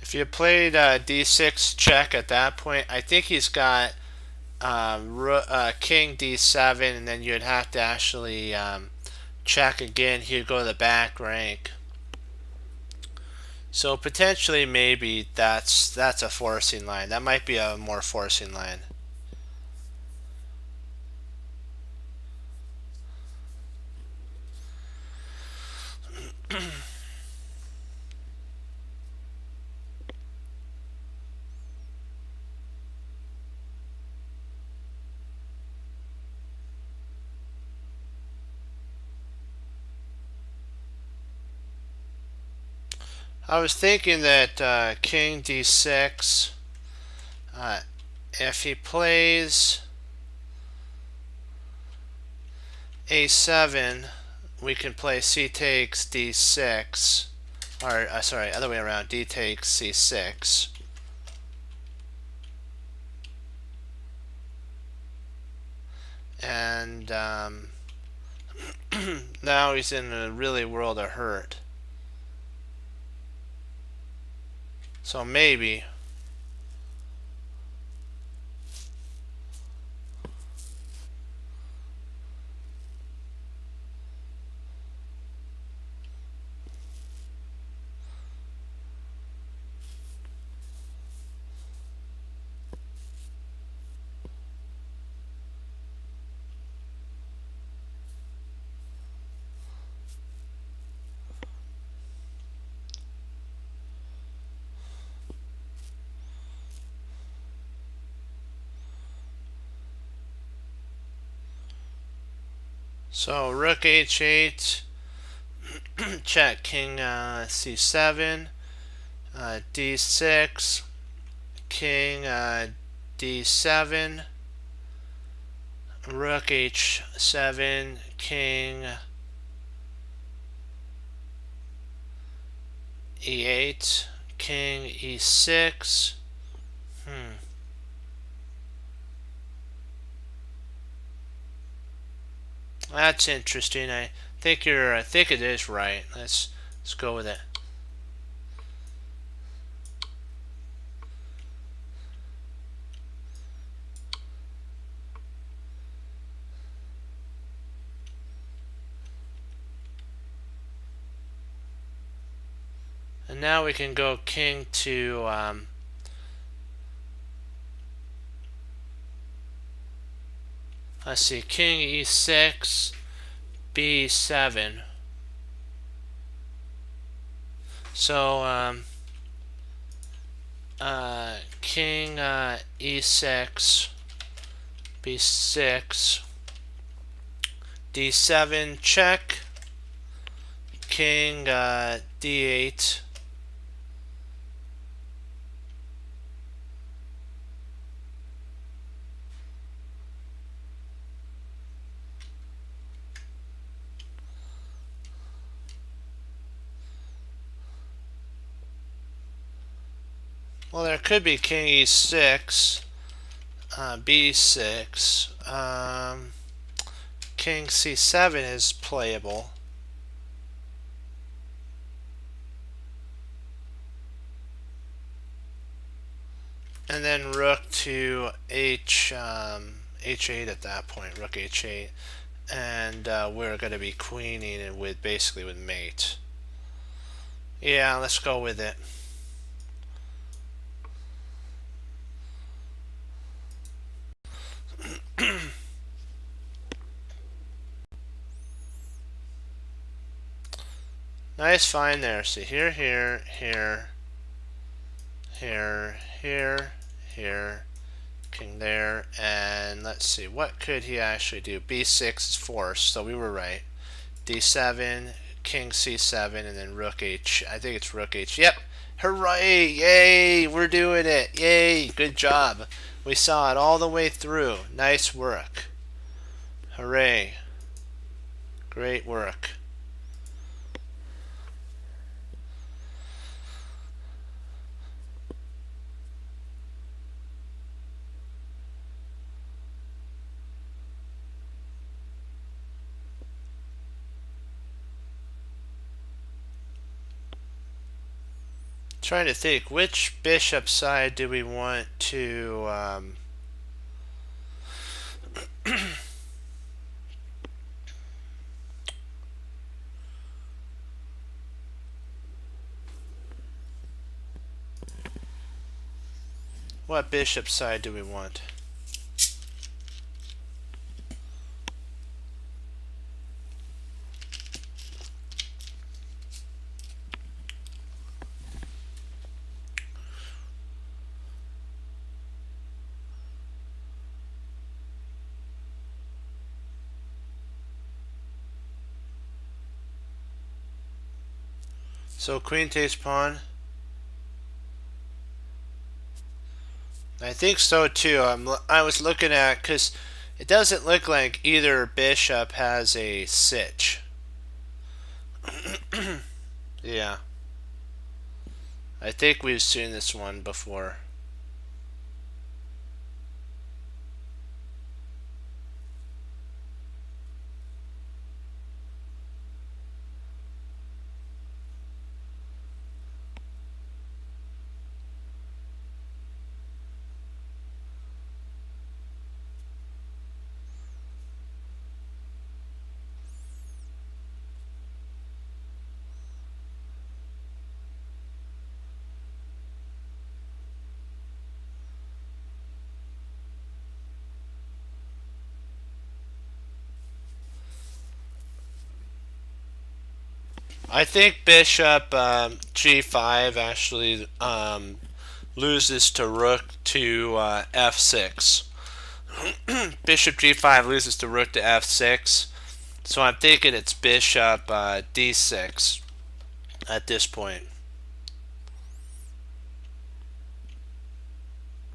If you played d6 check at that point, I think he's got king d7, and then you'd have to actually check again. He'd go to the back rank. So potentially, maybe that's a forcing line. That might be a more forcing line. I was thinking that king d6, if he plays a7, we can play c takes d6, or sorry, other way around, d takes c6. And now he's in a really world of hurt. So maybe. So rook h8, check, king c7, d6, king d7, rook h7, king e8, king e6. That's interesting. I think it is right. Let's go with it. And now we can go king to let's see, king e6, b7. So king e6, b6, d7 check, king d8. Well, there could be king e6, b6, king c7 is playable. And then rook to h8 at that point, rook h8. And we're going to be queening with basically with mate. Yeah, let's go with it. Nice find there. See here, here, here, here, here, here, king there, and let's see, what could he actually do? b6 is forced, so we were right. d7, king c7, and then rook h. I think it's rook h. Yep. Hooray! Yay! We're doing it! Yay! Good job. We saw it all the way through. Nice work. Hooray. Great work. Trying to think, which bishop side do we want to what bishop side do we want? So queen takes pawn. I think so too. I was looking at, because it doesn't look like either bishop has a sitch. Yeah. I think we've seen this one before. I think bishop g5 actually loses to rook to f6. Bishop g5 loses to rook to f6. So I'm thinking it's bishop d6 at this point.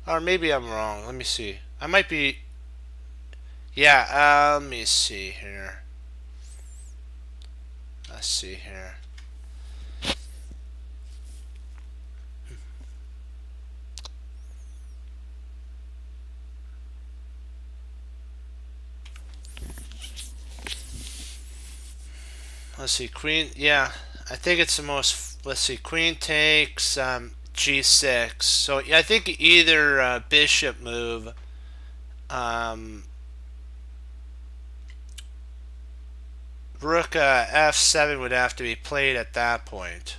Or maybe I'm wrong. Let me see. I might be... Yeah, let me see here. Let's see here. Let's see, queen, yeah, I think it's the most, let's see, queen takes g6. So yeah, I think either bishop move, rook f7 would have to be played at that point.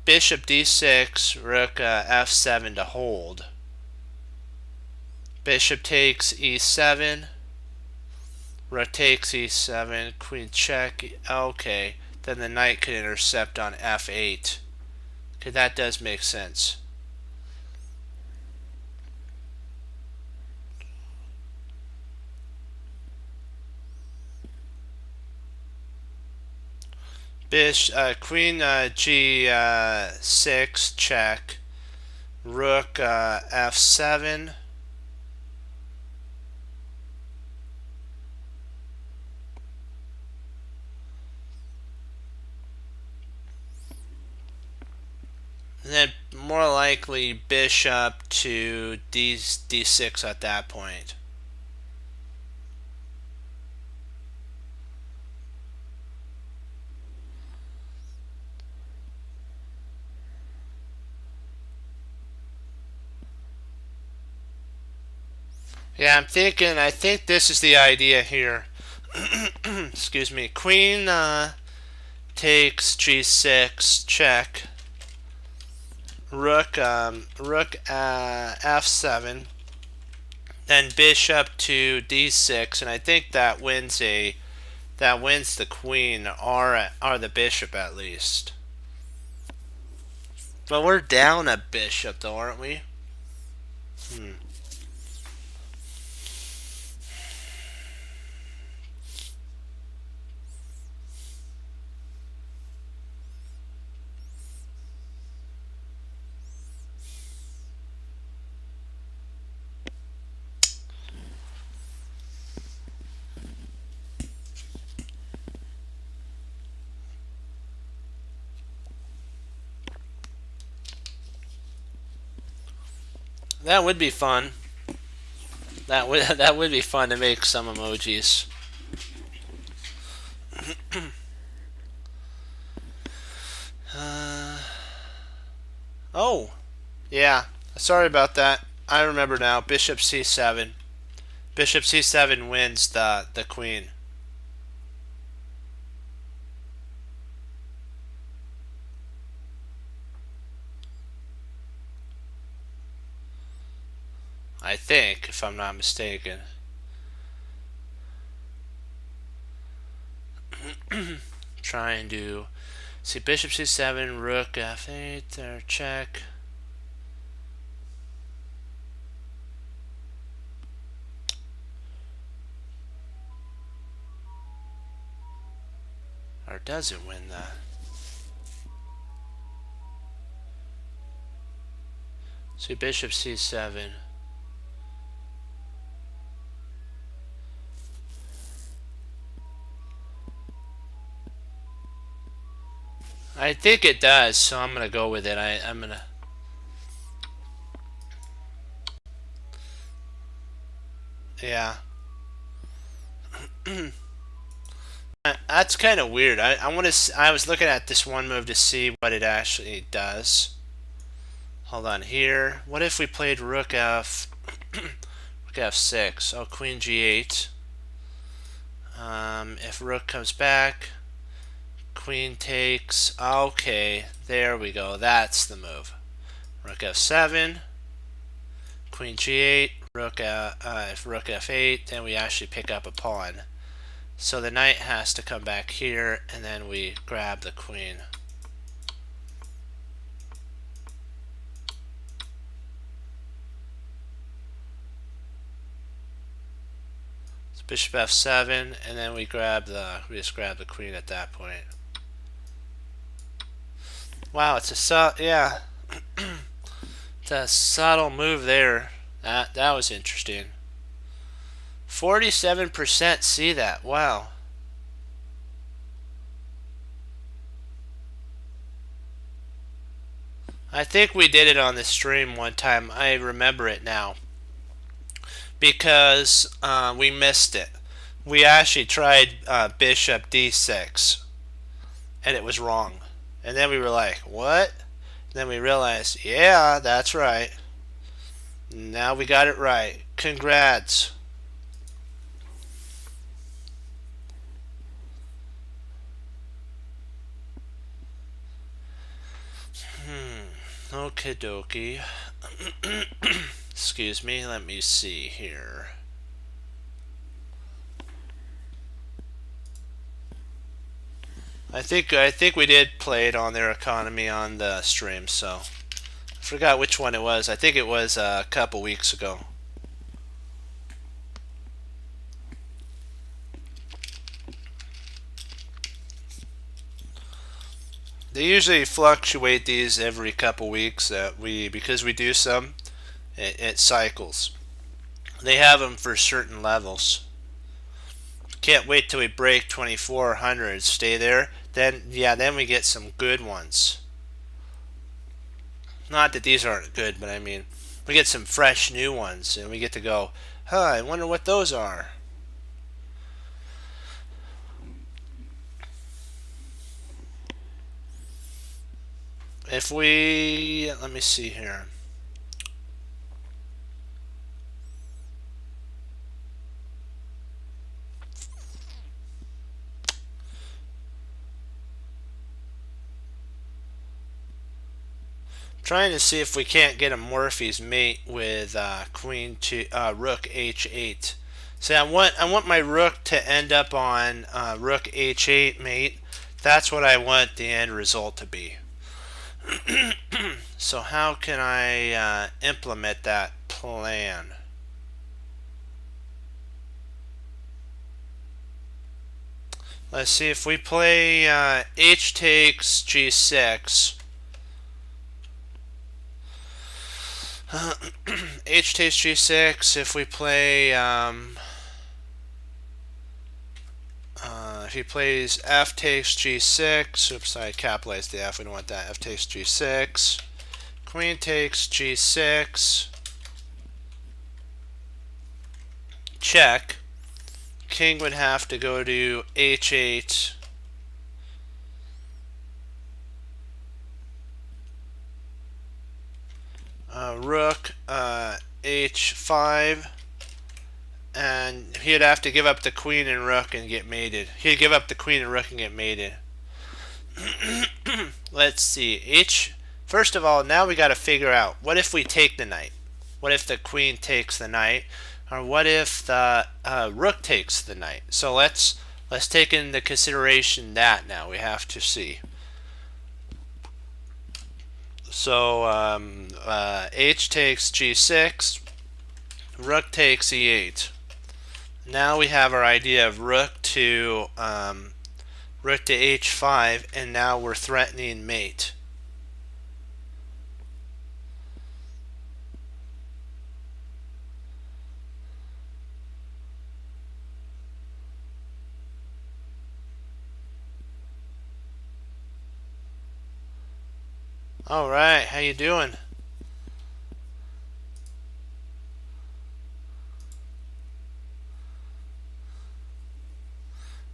Bishop d6, rook f7 to hold. Bishop takes e7. Rook takes e7, queen check. Okay, then the knight could intercept on f8. Okay, that does make sense. Queen g6 check. Rook f7. And then more likely bishop to d6 at that point. Yeah, I think this is the idea here. Excuse me. Queen takes g6, check. Rook f7. Then bishop to d6, and I think that wins the queen or the bishop at least. But we're down a bishop though, aren't we? That would be fun. That would be fun to make some emojis. Oh, yeah. Sorry about that. I remember now. Bishop c7. Bishop c7 wins the queen. I think, if I'm not mistaken. Trying to see bishop c7, rook f8, there, check. Or does it win that? See bishop c7. I think it does, so I'm gonna go with it. I'm gonna. Yeah. That's kind of weird. I want to. I was looking at this one move to see what it actually does. Hold on here. What if we played rook rook f6? Oh, queen g8. If rook comes back, queen takes. Okay, there we go. That's the move. Rook f7, queen g8, if rook f8, then we actually pick up a pawn. So the knight has to come back here, and then we grab the queen. So bishop f7, and then we just grab the queen at that point. Wow, it's a it's a subtle move there. That was interesting. 47% see that. Wow. I think we did it on the stream one time. I remember it now. Because we missed it. We actually tried bishop d6. And it was wrong. And then we were like, what? And then we realized, yeah, that's right. Now we got it right. Congrats. Okie dokie. Excuse me, let me see here. I think we did play it on their economy on the stream, so I forgot which one it was. I think it was a couple weeks ago. They usually fluctuate these every couple weeks because we do some, it cycles. They have them for certain levels. Can't wait till we break 2400. Stay there. Then we get some good ones. Not that these aren't good, but I mean, we get some fresh new ones, and we get to go, huh, I wonder what those are. If we, let me see here. Trying to see if we can't get a Morphe's mate with Queen to Rook H8. See, I want my Rook to end up on Rook H8 mate. That's what I want the end result to be. So how can I implement that plan? Let's see if we play H takes G6. H takes G6. If we play, if he plays F takes G6. Oops, I capitalized the F. We don't want that. F takes G6. Queen takes G6. Check. King would have to go to H8. Rook H5, and he'd have to give up the queen and rook and get mated. He'd give up the queen and rook and get mated. Let's see. First of all, now we got to figure out, what if we take the knight? What if the queen takes the knight? Or what if the rook takes the knight? So let's take into consideration that now. We have to see. So H takes G6, Rook takes E8. Now we have our idea of Rook to H5, and now we're threatening mate. All right, how you doing?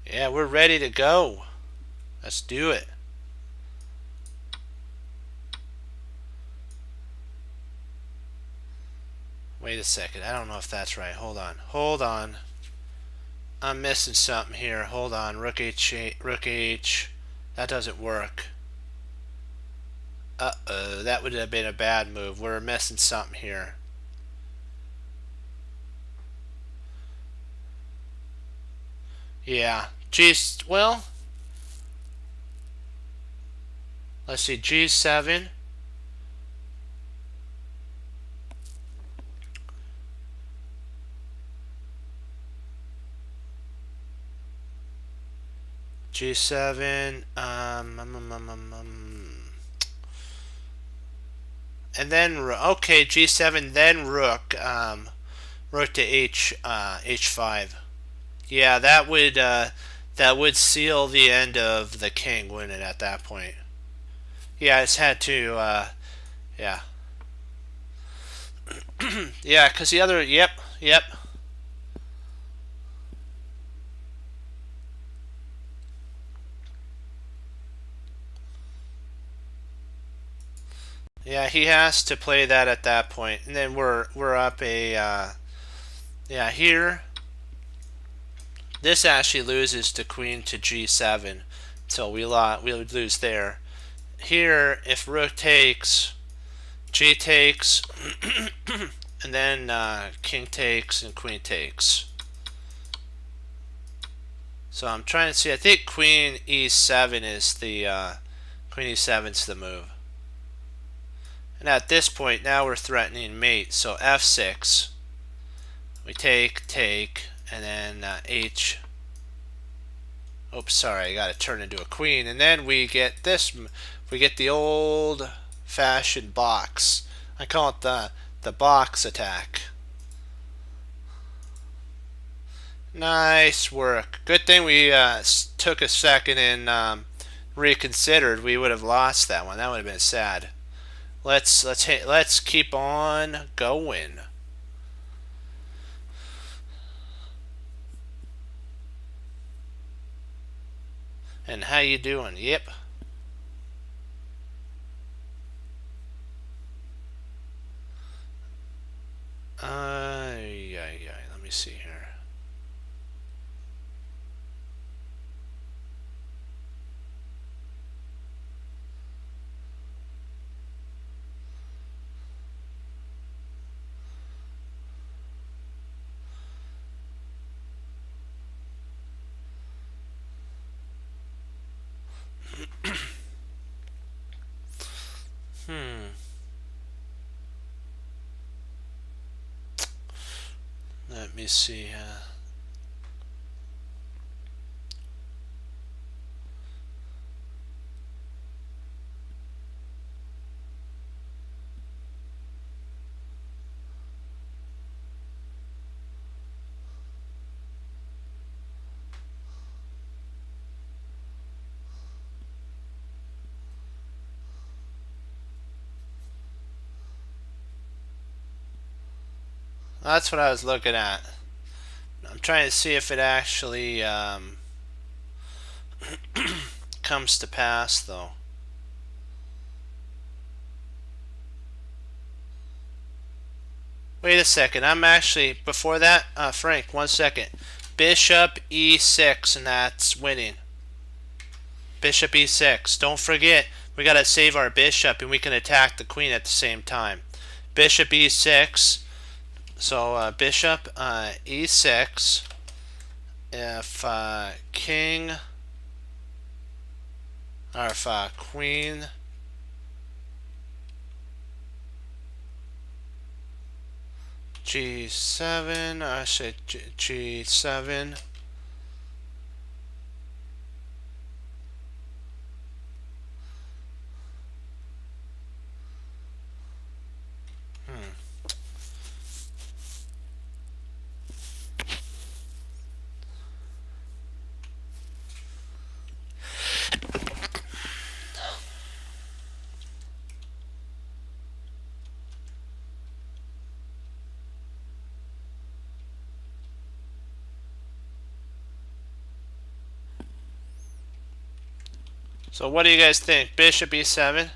Yeah, we're ready to go. Let's do it. Wait a second. I don't know if that's right. Hold on. Hold on. I'm missing something here. Hold on. Rook H8. Rook H. That doesn't work. Uh-oh. That would have been a bad move. We're missing something here. Yeah. Well, let's see. G7. G7, and then okay, G7, then Rook, Rook to H5. Yeah, that would seal the end of the king, wouldn't it? At that point, yeah, it's had to, yeah, yeah, because the other, yep. Yeah, he has to play that at that point, and then we're up a yeah, here this actually loses to queen to G7, so we lose there. Here, if Rook takes, G takes, and then king takes and queen takes. So I'm trying to see. I think queen e7 is the queen e7's the move. And at this point, now we're threatening mate. So f6, we take, and then h. Oops, sorry, I got to turn into a queen, and then we get this. We get the old-fashioned box. I call it the box attack. Nice work. Good thing we took a second and reconsidered. We would have lost that one. That would have been sad. Let's keep on going. And how you doing? Yep. Yeah. Let me see here. Let me see. That's what I was looking at. I'm trying to see if it actually comes to pass, though. Wait a second. I'm actually, before that, Frank, 1 second. Bishop e6, and that's winning. Bishop e6. Don't forget, we got to save our bishop, and we can attack the queen at the same time. Bishop e6. So bishop e6. If king, or if queen g7, I said g7. So what do you guys think? Bishop e7?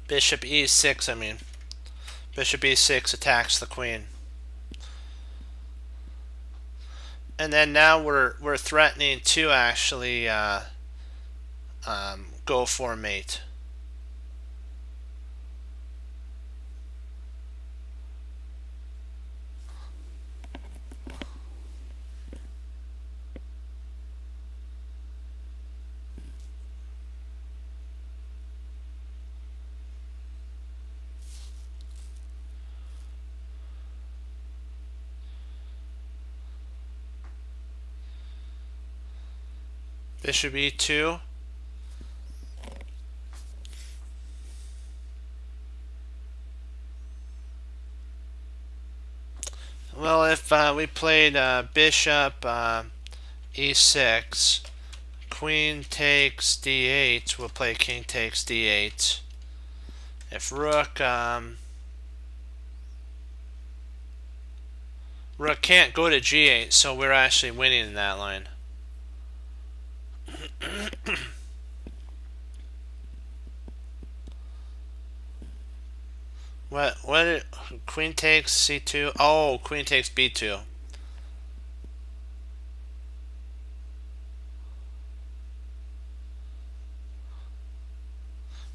Bishop e6, I mean. Bishop e6 attacks the queen. And then now we're threatening to actually go for mate. Bishop e2. Well, if we played bishop e6, queen takes d8, we'll play king takes d8. If rook rook can't go to g8, so we're actually winning in that line. What queen takes c2? Oh, queen takes b2.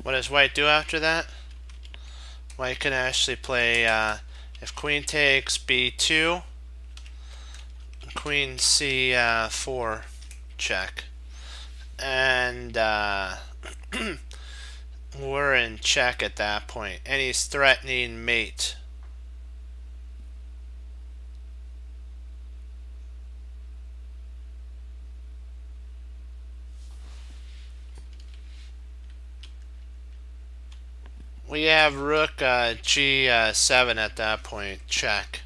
What does white do after that? White can actually play, if queen takes b2, queen c4 check. And we're in check at that point. And he's threatening mate. We have rook g7 at that point, check.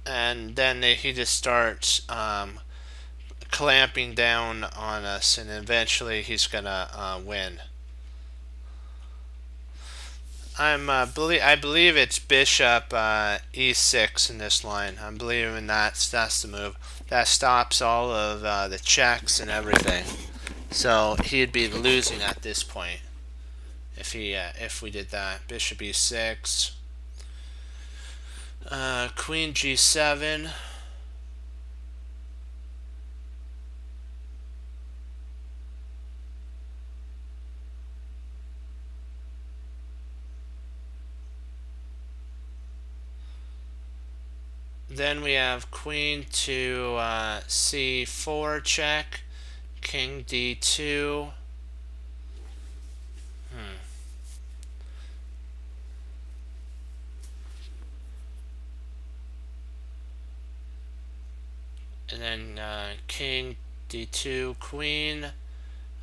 And then he just starts clamping down on us, and eventually he's gonna win. I believe it's bishop e6 in this line. I'm believing that's the move. That stops all of the checks and everything. So he'd be losing at this point if we did that. Bishop e6, queen g7. Then we have queen to c4 check, king d2. And then king d2, queen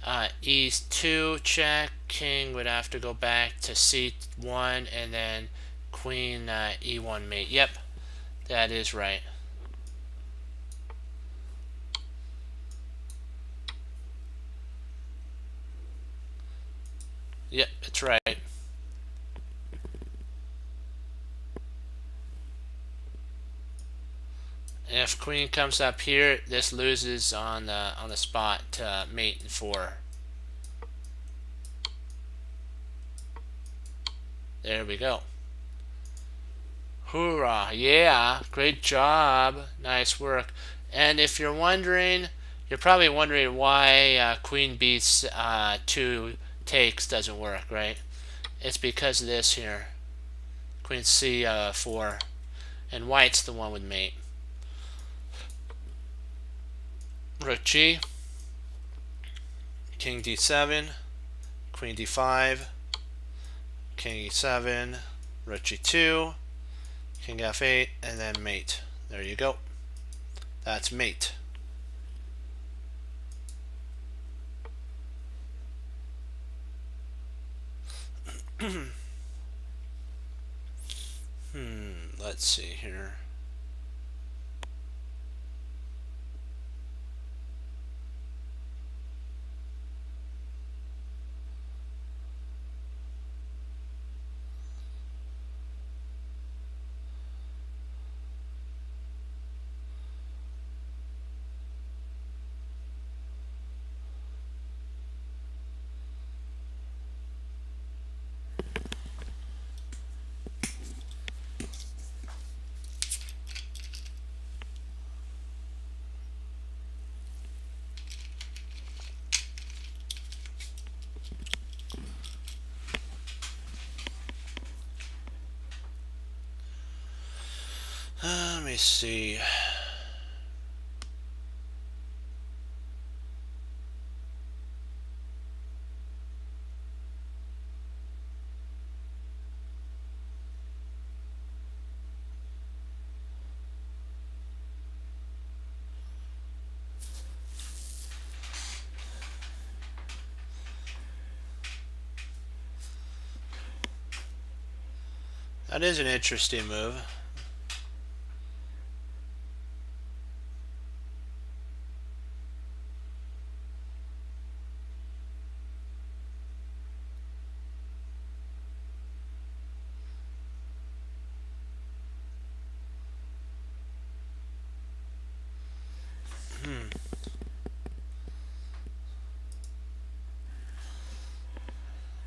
e2 check, king would have to go back to c1, and then queen e1 mate. Yep, that is right. Yep, it's right. If queen comes up here, this loses on the spot to mate in 4. There we go. Hoorah! Yeah, great job. Nice work. And if you're wondering, you're probably wondering why queen b2 takes doesn't work, right? It's because of this here. Queen c4. And white's the one with mate. Rook g, king d7, queen d5, king e7, rook g2, king f8, and then mate. There you go. That's mate. Let's see here. Let me see. That is an interesting move.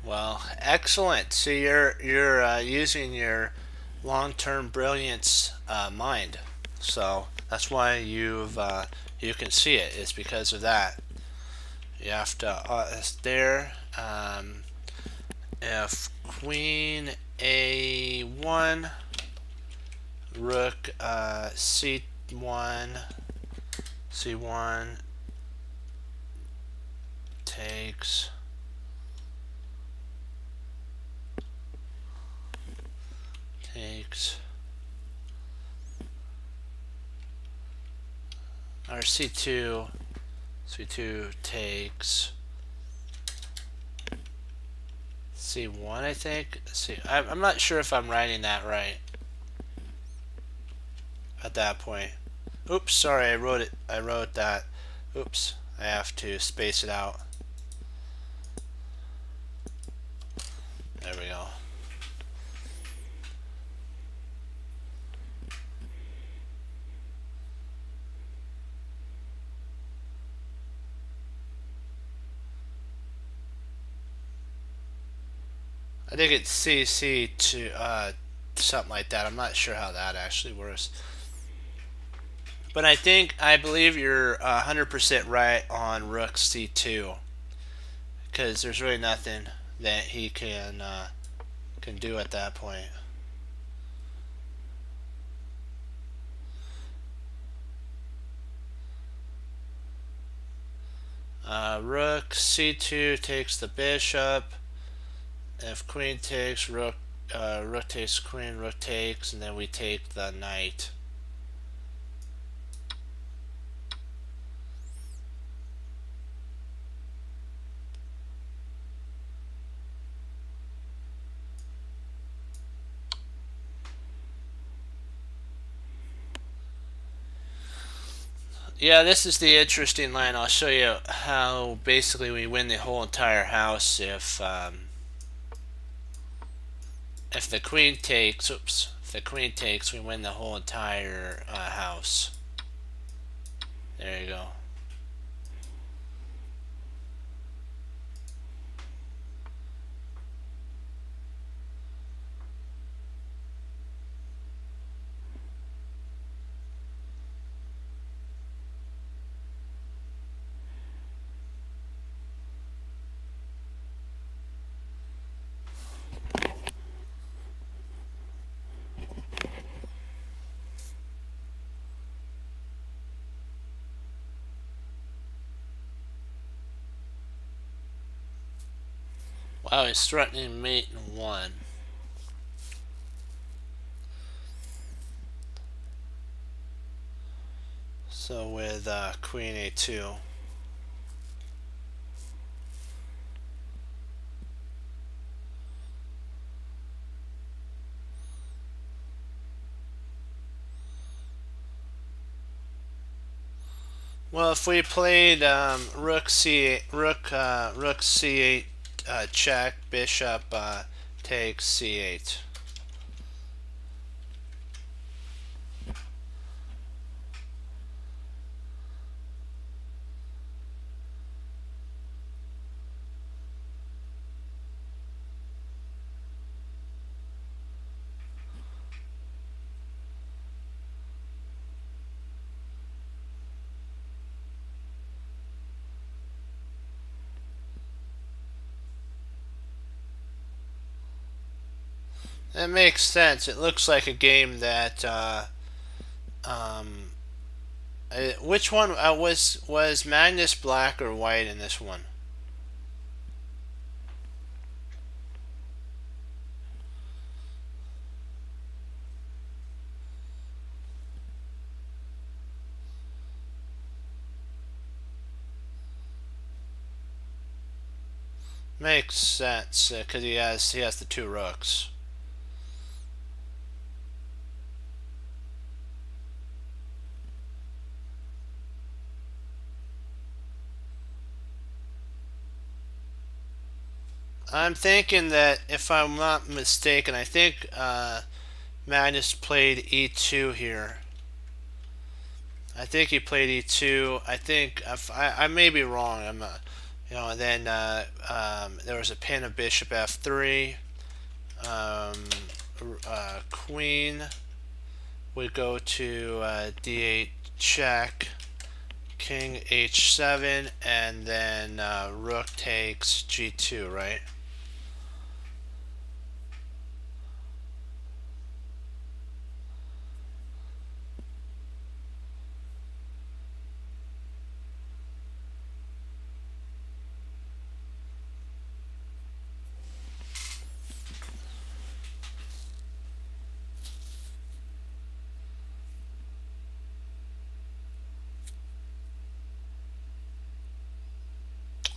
Well, excellent. So you're using your long-term brilliance mind. So that's why you can see it. It's because of that. You have to there. If queen a1, rook c1, c1 takes, or c2 takes c1, I think. I'm not sure if I'm writing that right at that point. Oops, sorry, I wrote that. Oops, I have to space it out. There we go. I think it's CC to something like that. I'm not sure how that actually works. But I believe you're 100% right on rook c2, because there's really nothing that he can do at that point. Rook c2 takes the bishop. If queen takes, rook takes queen, rook takes, and then we take the knight. Yeah, this is the interesting line. I'll show you how basically we win the whole entire house if the queen takes. Oops, if the queen takes, we win the whole entire house. There you go. Wow, he's threatening mate in one. So with queen a2. Well, if we played rook c8 check, bishop takes c8. That makes sense. It looks like a game that which one was Magnus black or white in this one? Makes sense because he has the two rooks. I'm thinking that if I'm not mistaken, I think Magnus played e2 here. I think he played e2. I think I may be wrong. I'm not, and then there was a pin of bishop f3. Queen would go to d8 check, king h7, and then rook takes g2, right?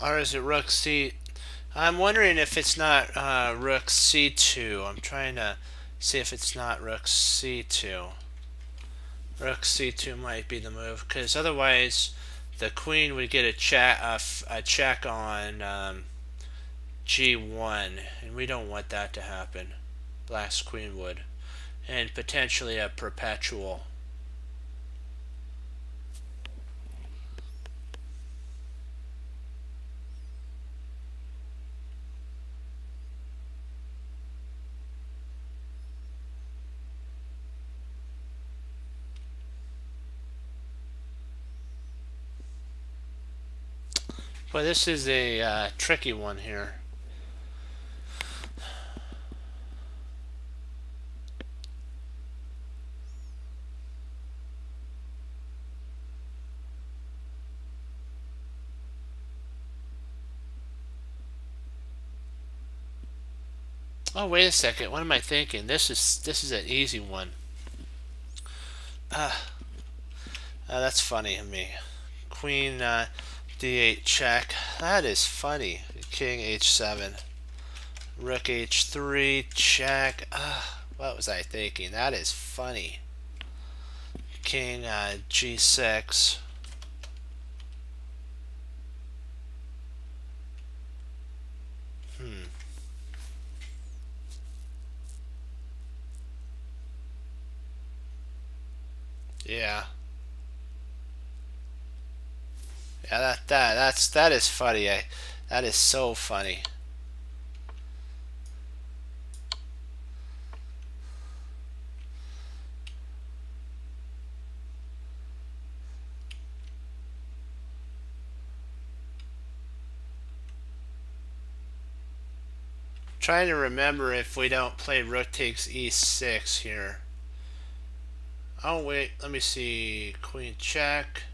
Or is it rook c? I'm wondering if it's not rook c2. I'm trying to see if it's not rook c2. Rook c2 might be the move, because otherwise the queen would get a check on g1, and we don't want that to happen. Black's queen would, and potentially a perpetual. But this is a tricky one here. Oh, wait a second. What am I thinking? This is an easy one. That's funny of me. Queen d8 check. That is funny. King h7. Rook h3 check. What was I thinking? That is funny. King g6. Yeah. Yeah, that is funny. That is so funny. Trying to remember if we don't play rook takes e6 here. Oh wait, let me see. Queen check.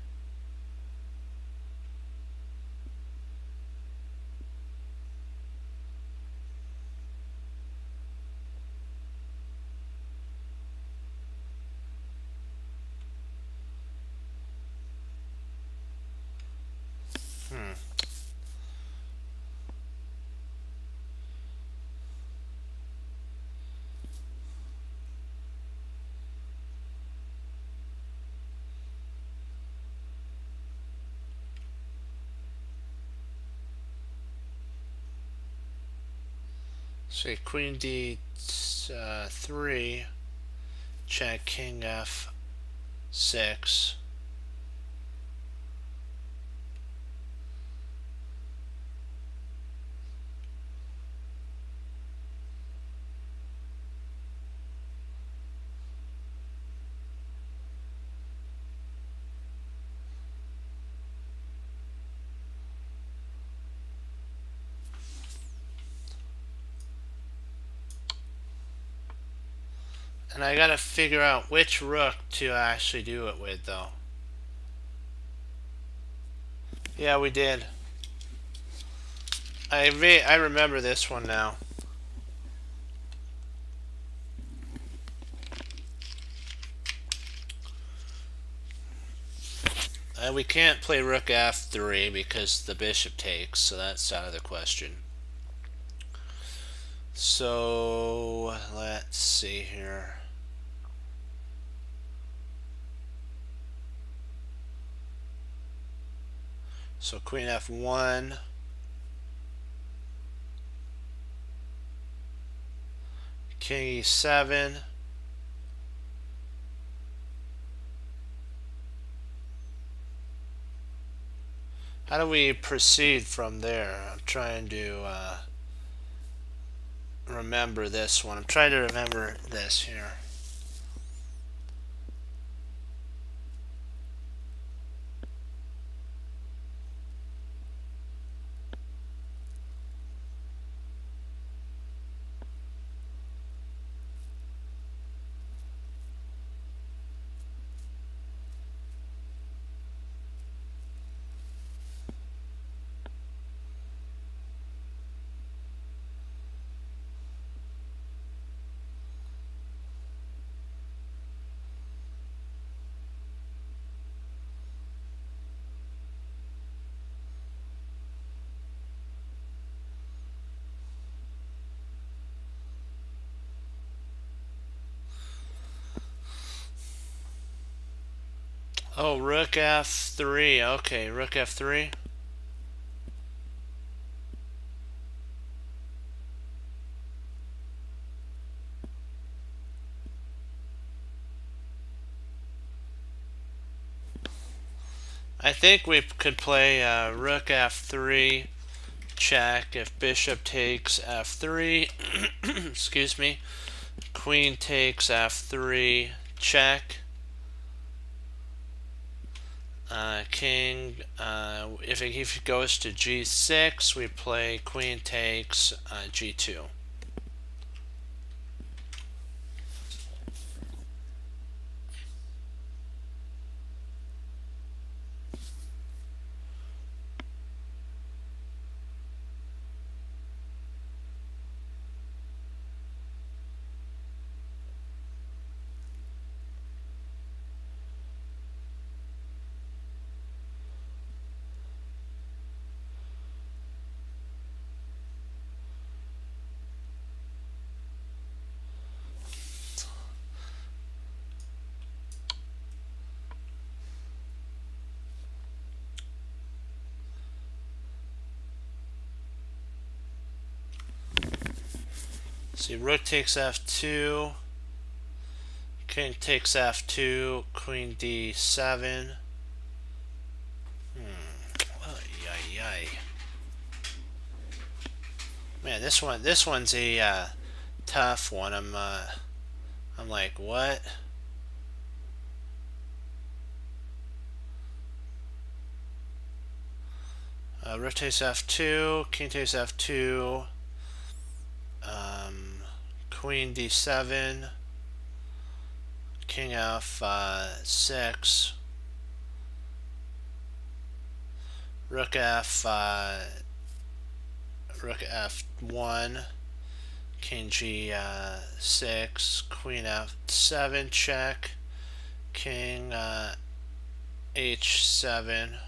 Say queen d3, check king f6. And I gotta figure out which rook to actually do it with, though. Yeah, we did. I remember this one now. We can't play rook f3 because the bishop takes, so that's out of the question. So let's see here. So queen f1. King e7. How do we proceed from there? I'm trying to remember this one. I'm trying to remember this here. Oh, rook f3. Okay, rook f3. I think we could play rook f3 check if bishop takes f3. Excuse me. Queen takes f3 check. King, if it goes to g6, we play queen takes g2. See, rook takes f2, king takes f2, queen d7. Yay. Man, this one's a tough one. I'm like, what? Rook takes f2, king takes f2, queen d7, king f6, rook f1, king g6, queen f7 check, king h7.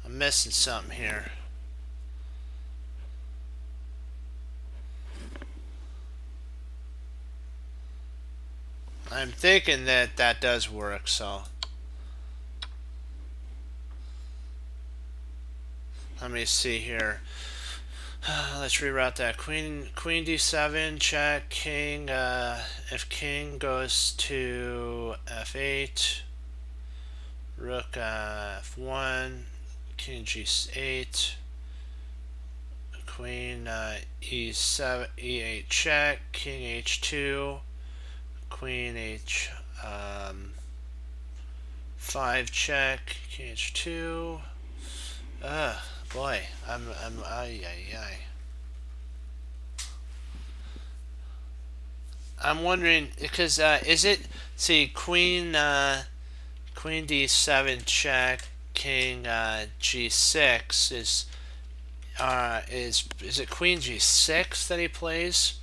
I'm missing something here. I'm thinking that that does work, so let me see here. Let's reroute that. Queen d7 check, king if king goes to f8, rook f1, king g8, queen e7 e8 check, king h2, queen h5 check, king h2. Boy, I'm I'm wondering because is it, see, queen d7 check, king g6 is it queen g6 that he plays?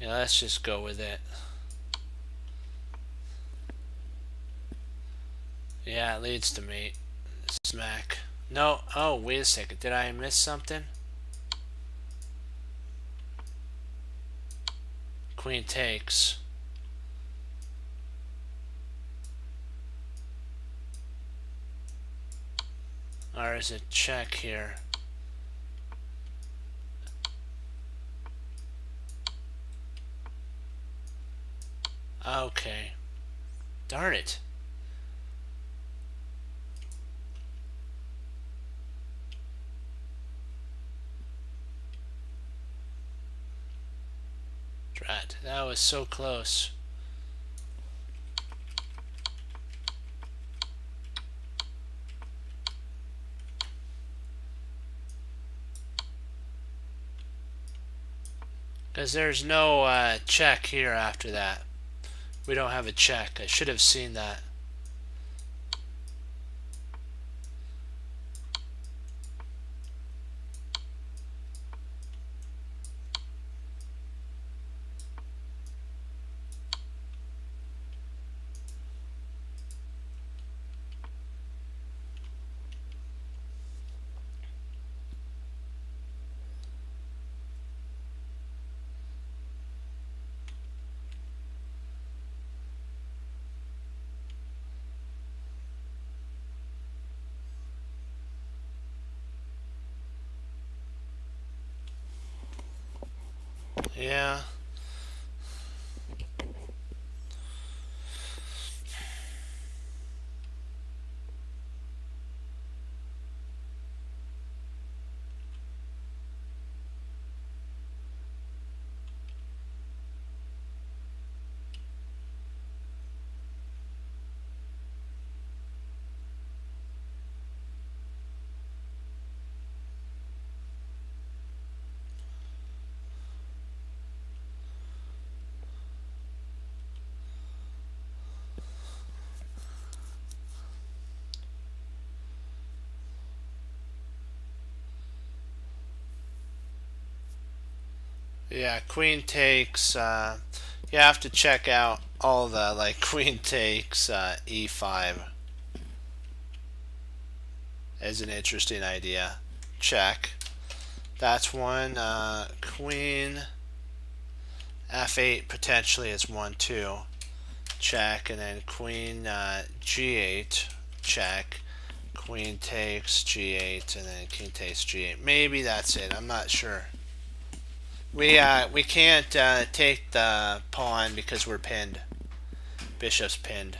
Yeah, let's just go with it. Yeah, it leads to mate. Smack. No, oh, wait a second. Did I miss something? Queen takes. Or is it check here? Okay. Darn it. Drat. That was so close. Because there's no check here after that. We don't have a check. I should have seen that. Yeah. Yeah, queen takes, you have to check out all the, like, queen takes e5 is an interesting idea. Check. That's one. Queen f8 potentially is one too. Check. And then queen g8. Check. Queen takes g8 and then king takes g8. Maybe that's it. I'm not sure. We can't take the pawn because we're pinned. Bishop's pinned.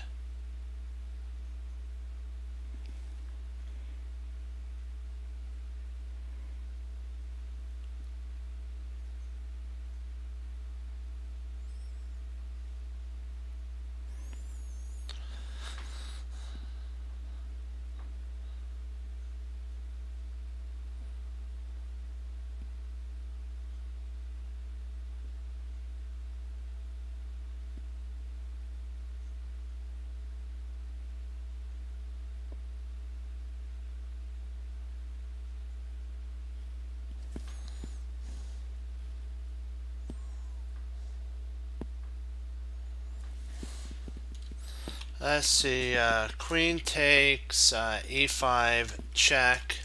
Let's see. Queen takes e5. Check.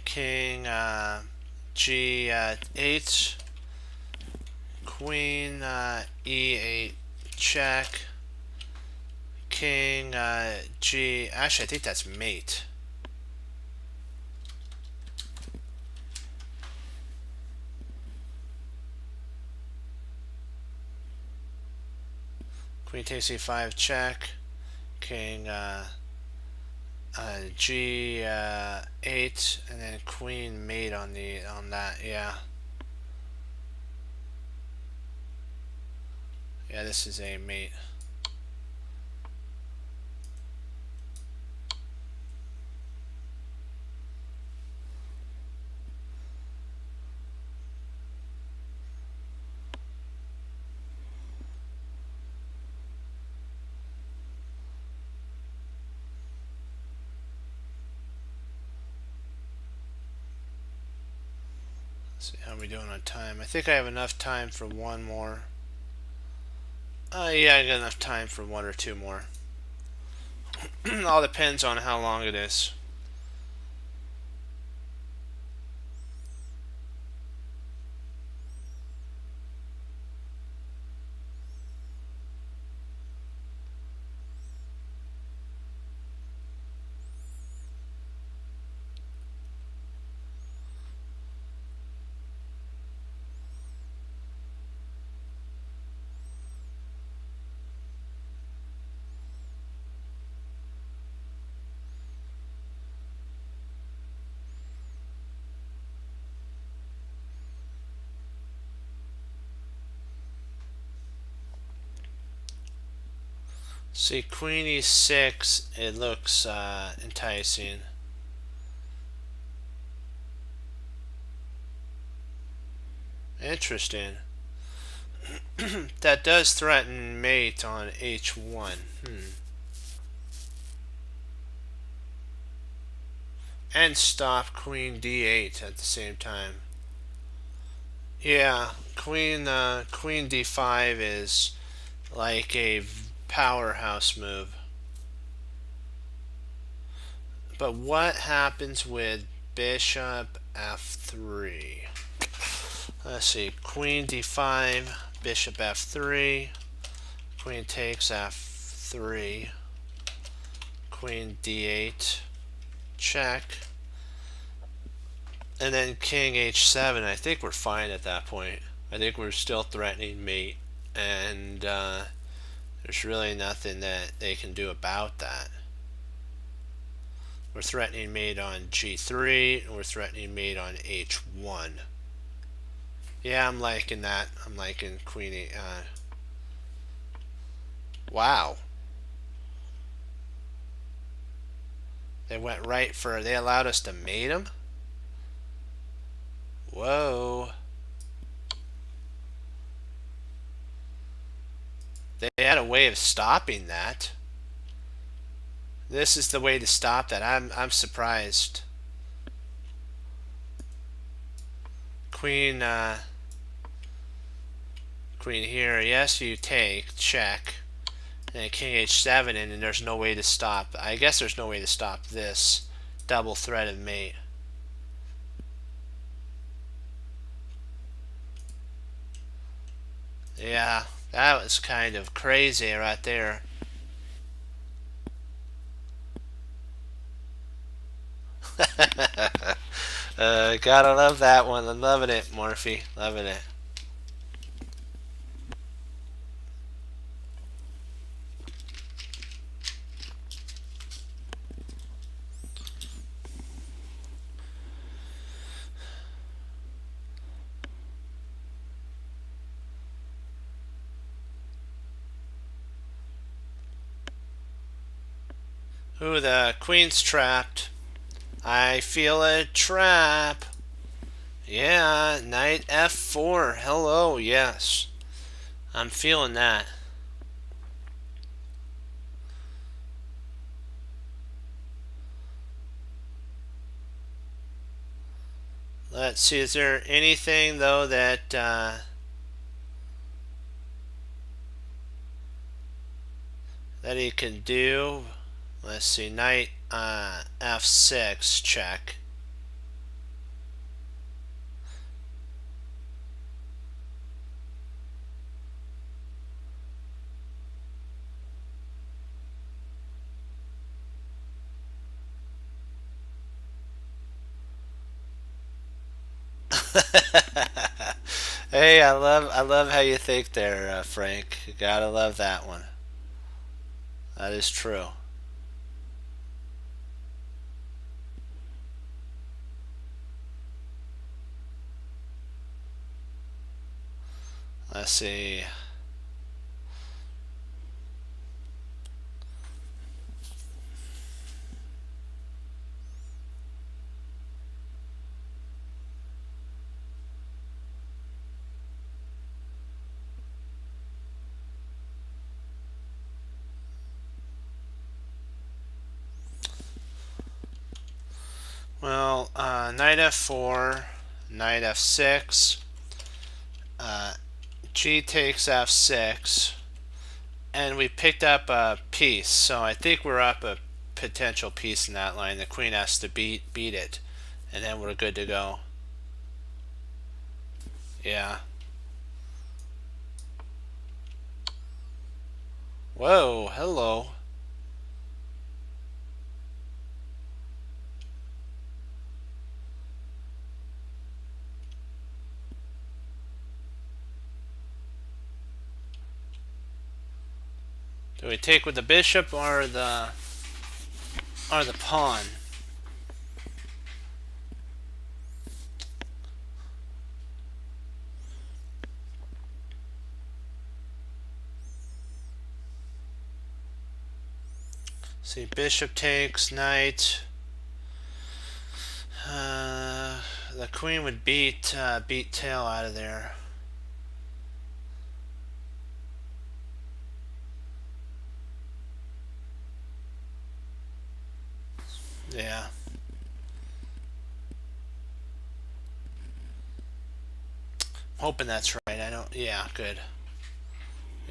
King g8. Queen e8. Check. King g. Actually, I think that's mate. Queen takes e5. Check. King g8, and then queen mate on that. Yeah. Yeah, this is a mate. Let's see how we doing on time. I think I have enough time for one more. Yeah, I got enough time for one or two more. All depends on how long it is. See, queen e6, it looks enticing. Interesting. That does threaten mate on h1. And stop queen d8 at the same time. Yeah, queen d5 is like a powerhouse move. But what happens with bishop f3? Let's see, queen d5, bishop f3, queen takes f3, queen d8, check. And then king h7. I think we're fine at that point. I think we're still threatening mate, and there's really nothing that they can do about that. We're threatening mate on g3, and we're threatening mate on h1. Yeah, I'm liking that. I'm liking queen. Wow. They went right for. They allowed us to mate them. Whoa. They had a way of stopping that. This is the way to stop that. I'm surprised. Queen queen here. Yes, you take. Check. And king h7, and there's no way to stop. I guess there's no way to stop this double threat of mate. Yeah, that was kind of crazy right there. Gotta love that one. I'm loving it, Morphe. Loving it. Ooh, the queen's trapped. I feel a trap. Yeah, knight f4. Hello, yes. I'm feeling that. Let's see, is there anything though that that he can do? Let's see, knight f6, check. Hey, I love how you think there, Frank. You gotta love that one. That is true. Let's see. Well, knight f4, knight f6, g takes f6, and we picked up a piece. So I think we're up a potential piece in that line. The queen has to beat it, and then we're good to go. Yeah. Whoa, hello. Do we take with the bishop or the pawn? See, bishop takes, knight. The queen would beat tail out of there. Yeah. Hoping that's right. I don't. Yeah, good.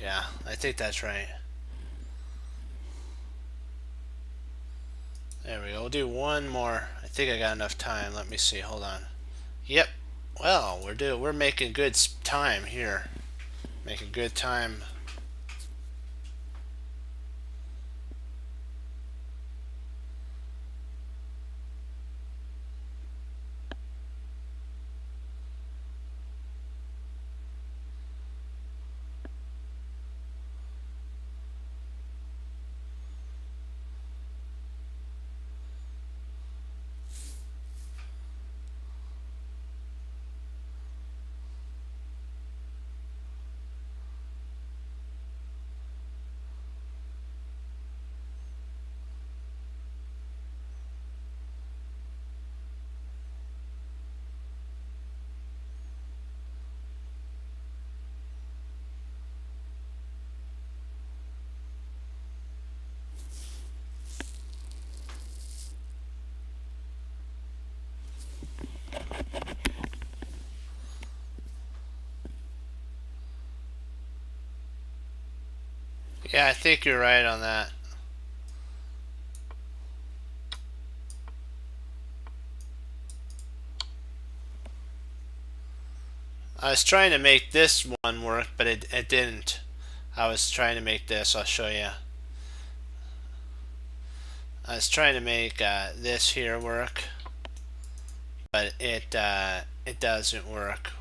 Yeah, I think that's right. There we go. We'll do one more. I think I got enough time. Let me see. Hold on. Yep. Well, we're making good time here. Making good time. Yeah, I think you're right on that. I was trying to make this one work, but it didn't. I was trying to make this. I'll show you. I was trying to make this here work, but it doesn't work.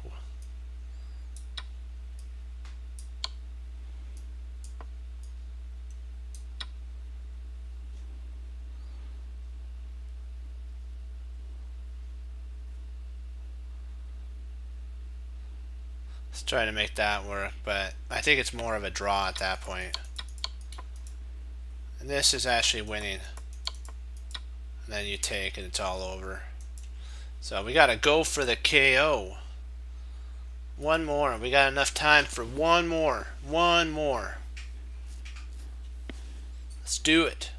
Let's try to make that work, but I think it's more of a draw at that point. And this is actually winning. And then you take and it's all over. So we gotta go for the KO. One more. We got enough time for one more. One more. Let's do it.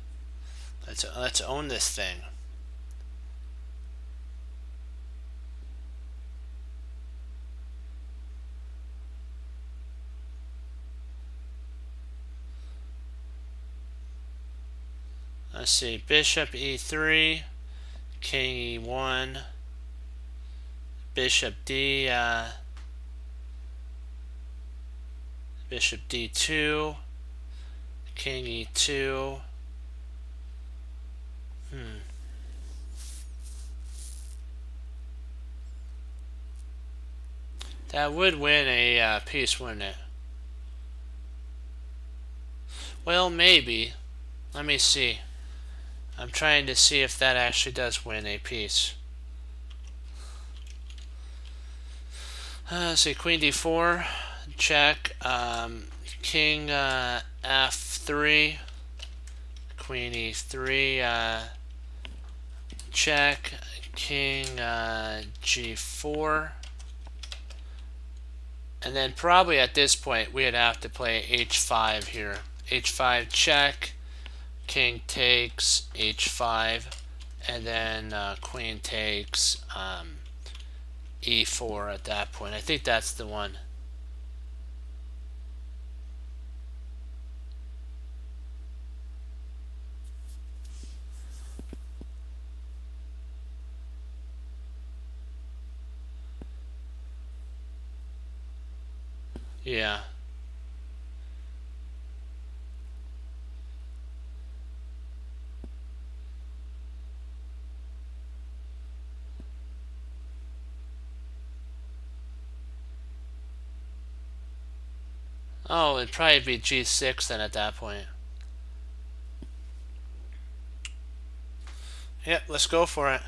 Let's own this thing. Let's see. Bishop e3, king e1, bishop d, bishop d2, king e2. That would win a piece, wouldn't it? Well, maybe. Let me see. I'm trying to see if that actually does win a piece. Let's see, queen d4, check. King f3, queen e3, check. King g4. And then probably at this point we'd have to play h5 here. h5 check. King takes h5, and then queen takes e4 at that point. I think that's the one. Yeah. Oh, it'd probably be g6 then at that point. Yep, let's go for it.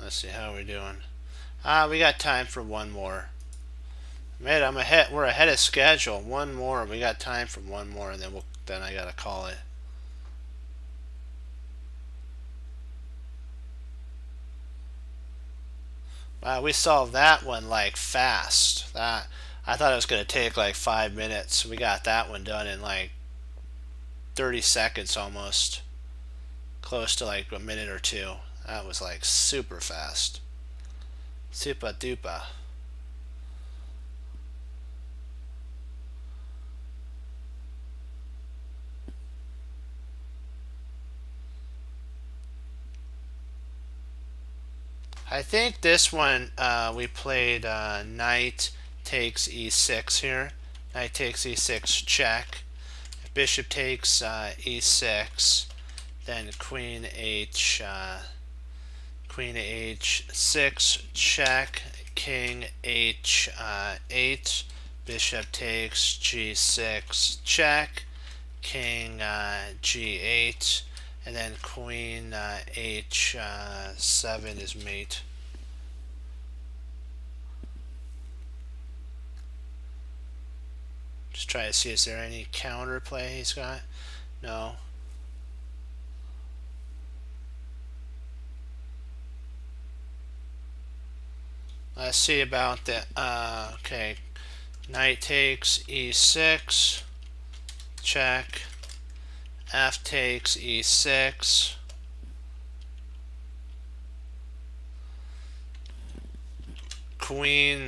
Let's see how we're doing. We got time for one more. Man, I'm ahead. We're ahead of schedule. One more. We got time for one more, and then I gotta call it. Wow, we solved that one like fast. That I thought it was gonna take like 5 minutes. We got that one done in like 30 seconds almost. Close to like a minute or two. That was like super fast. Super duper. I think this one we played knight takes e6 here. Knight takes e6 check. If bishop takes e6, then queen h6 check. King h8. Bishop takes g6 check. King g8. And then queen h7 is mate. Just try to see, is there any counter play he's got? No. Let's see about the, okay. Knight takes e6, check. F takes e6. Queen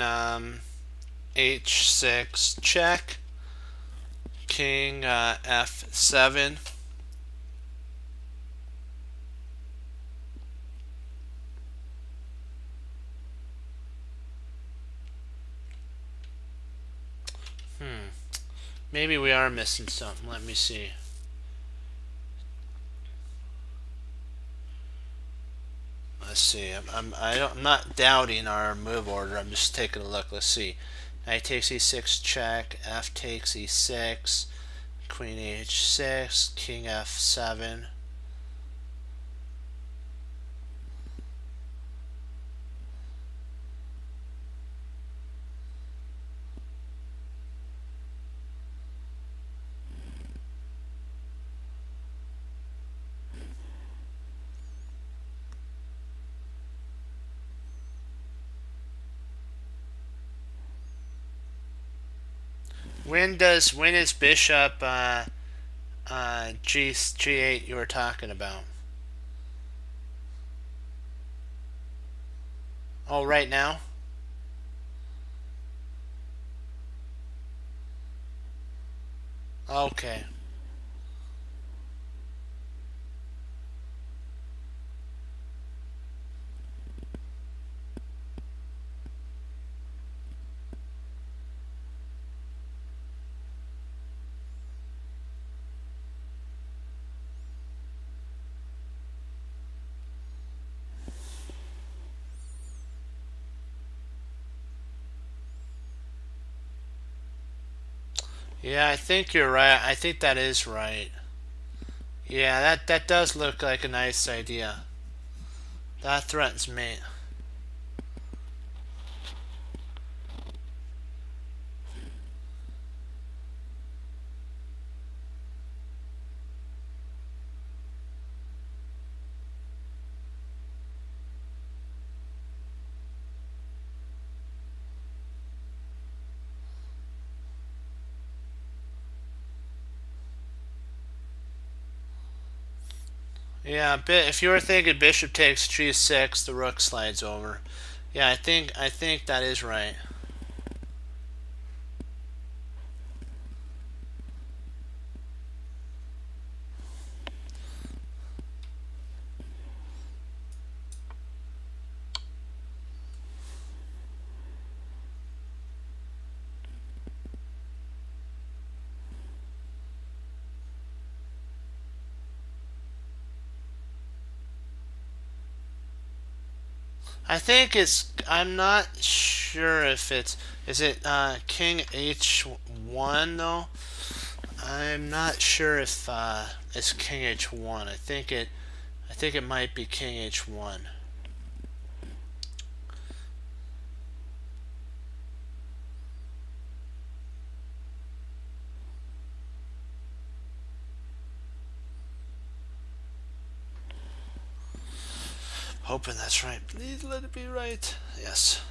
h6, check. King f7. Maybe we are missing something. Let me see. Let's see. I'm not doubting our move order. I'm just taking a look. Let's see. Knight takes e6, check. F takes e6. Queen h6. King f7. When is bishop g8 you were talking about? Oh, right now? Okay. Yeah, I think you're right. I think that is right. Yeah, that does look like a nice idea. That threatens me. Yeah, if you were thinking bishop takes g6, the rook slides over. Yeah, I think that is right. I think it's. I'm not sure if it's. Is it King H1 though? I'm not sure if it's King H1. I think it. I think it might be King H1. Hoping that's right. Please let it be right. Yes.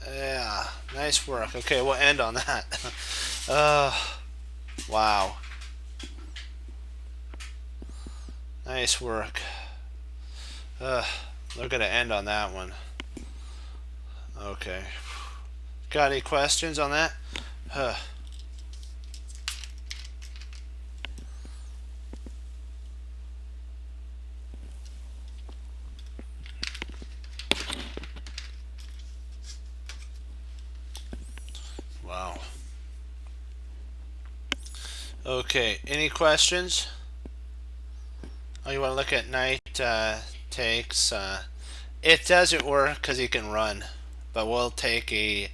Yeah, nice work. Okay, we'll end on that. Wow. Nice work. We're gonna end on that one. Okay. Got any questions on that? Wow. Okay, any questions? Oh, you want to look at knight takes? It doesn't work because he can run, but we'll take a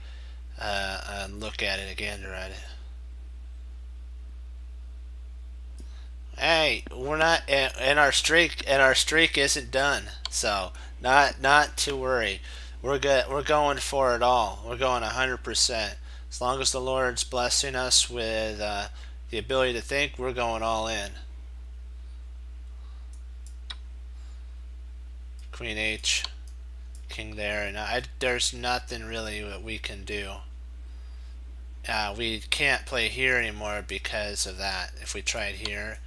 look at it again to write it. Hey, we're not, and our streak isn't done. So not to worry. We're good. We're going for it all. We're going 100%. As long as the Lord's blessing us with the ability to think, we're going all in. Queen H, king there, and there's nothing really that we can do. We can't play here anymore because of that. If we tried here,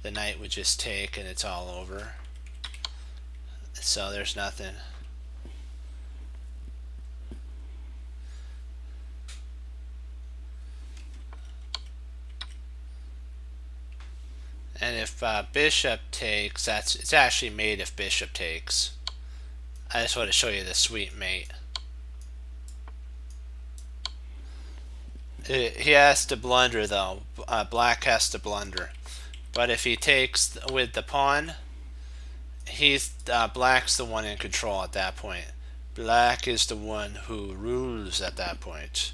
the knight would just take and it's all over. So there's nothing. And if bishop takes, it's actually mate if bishop takes. I just want to show you the sweet mate. He has to blunder though. Black has to blunder. But if he takes with the pawn, black's the one in control at that point. Black is the one who rules at that point.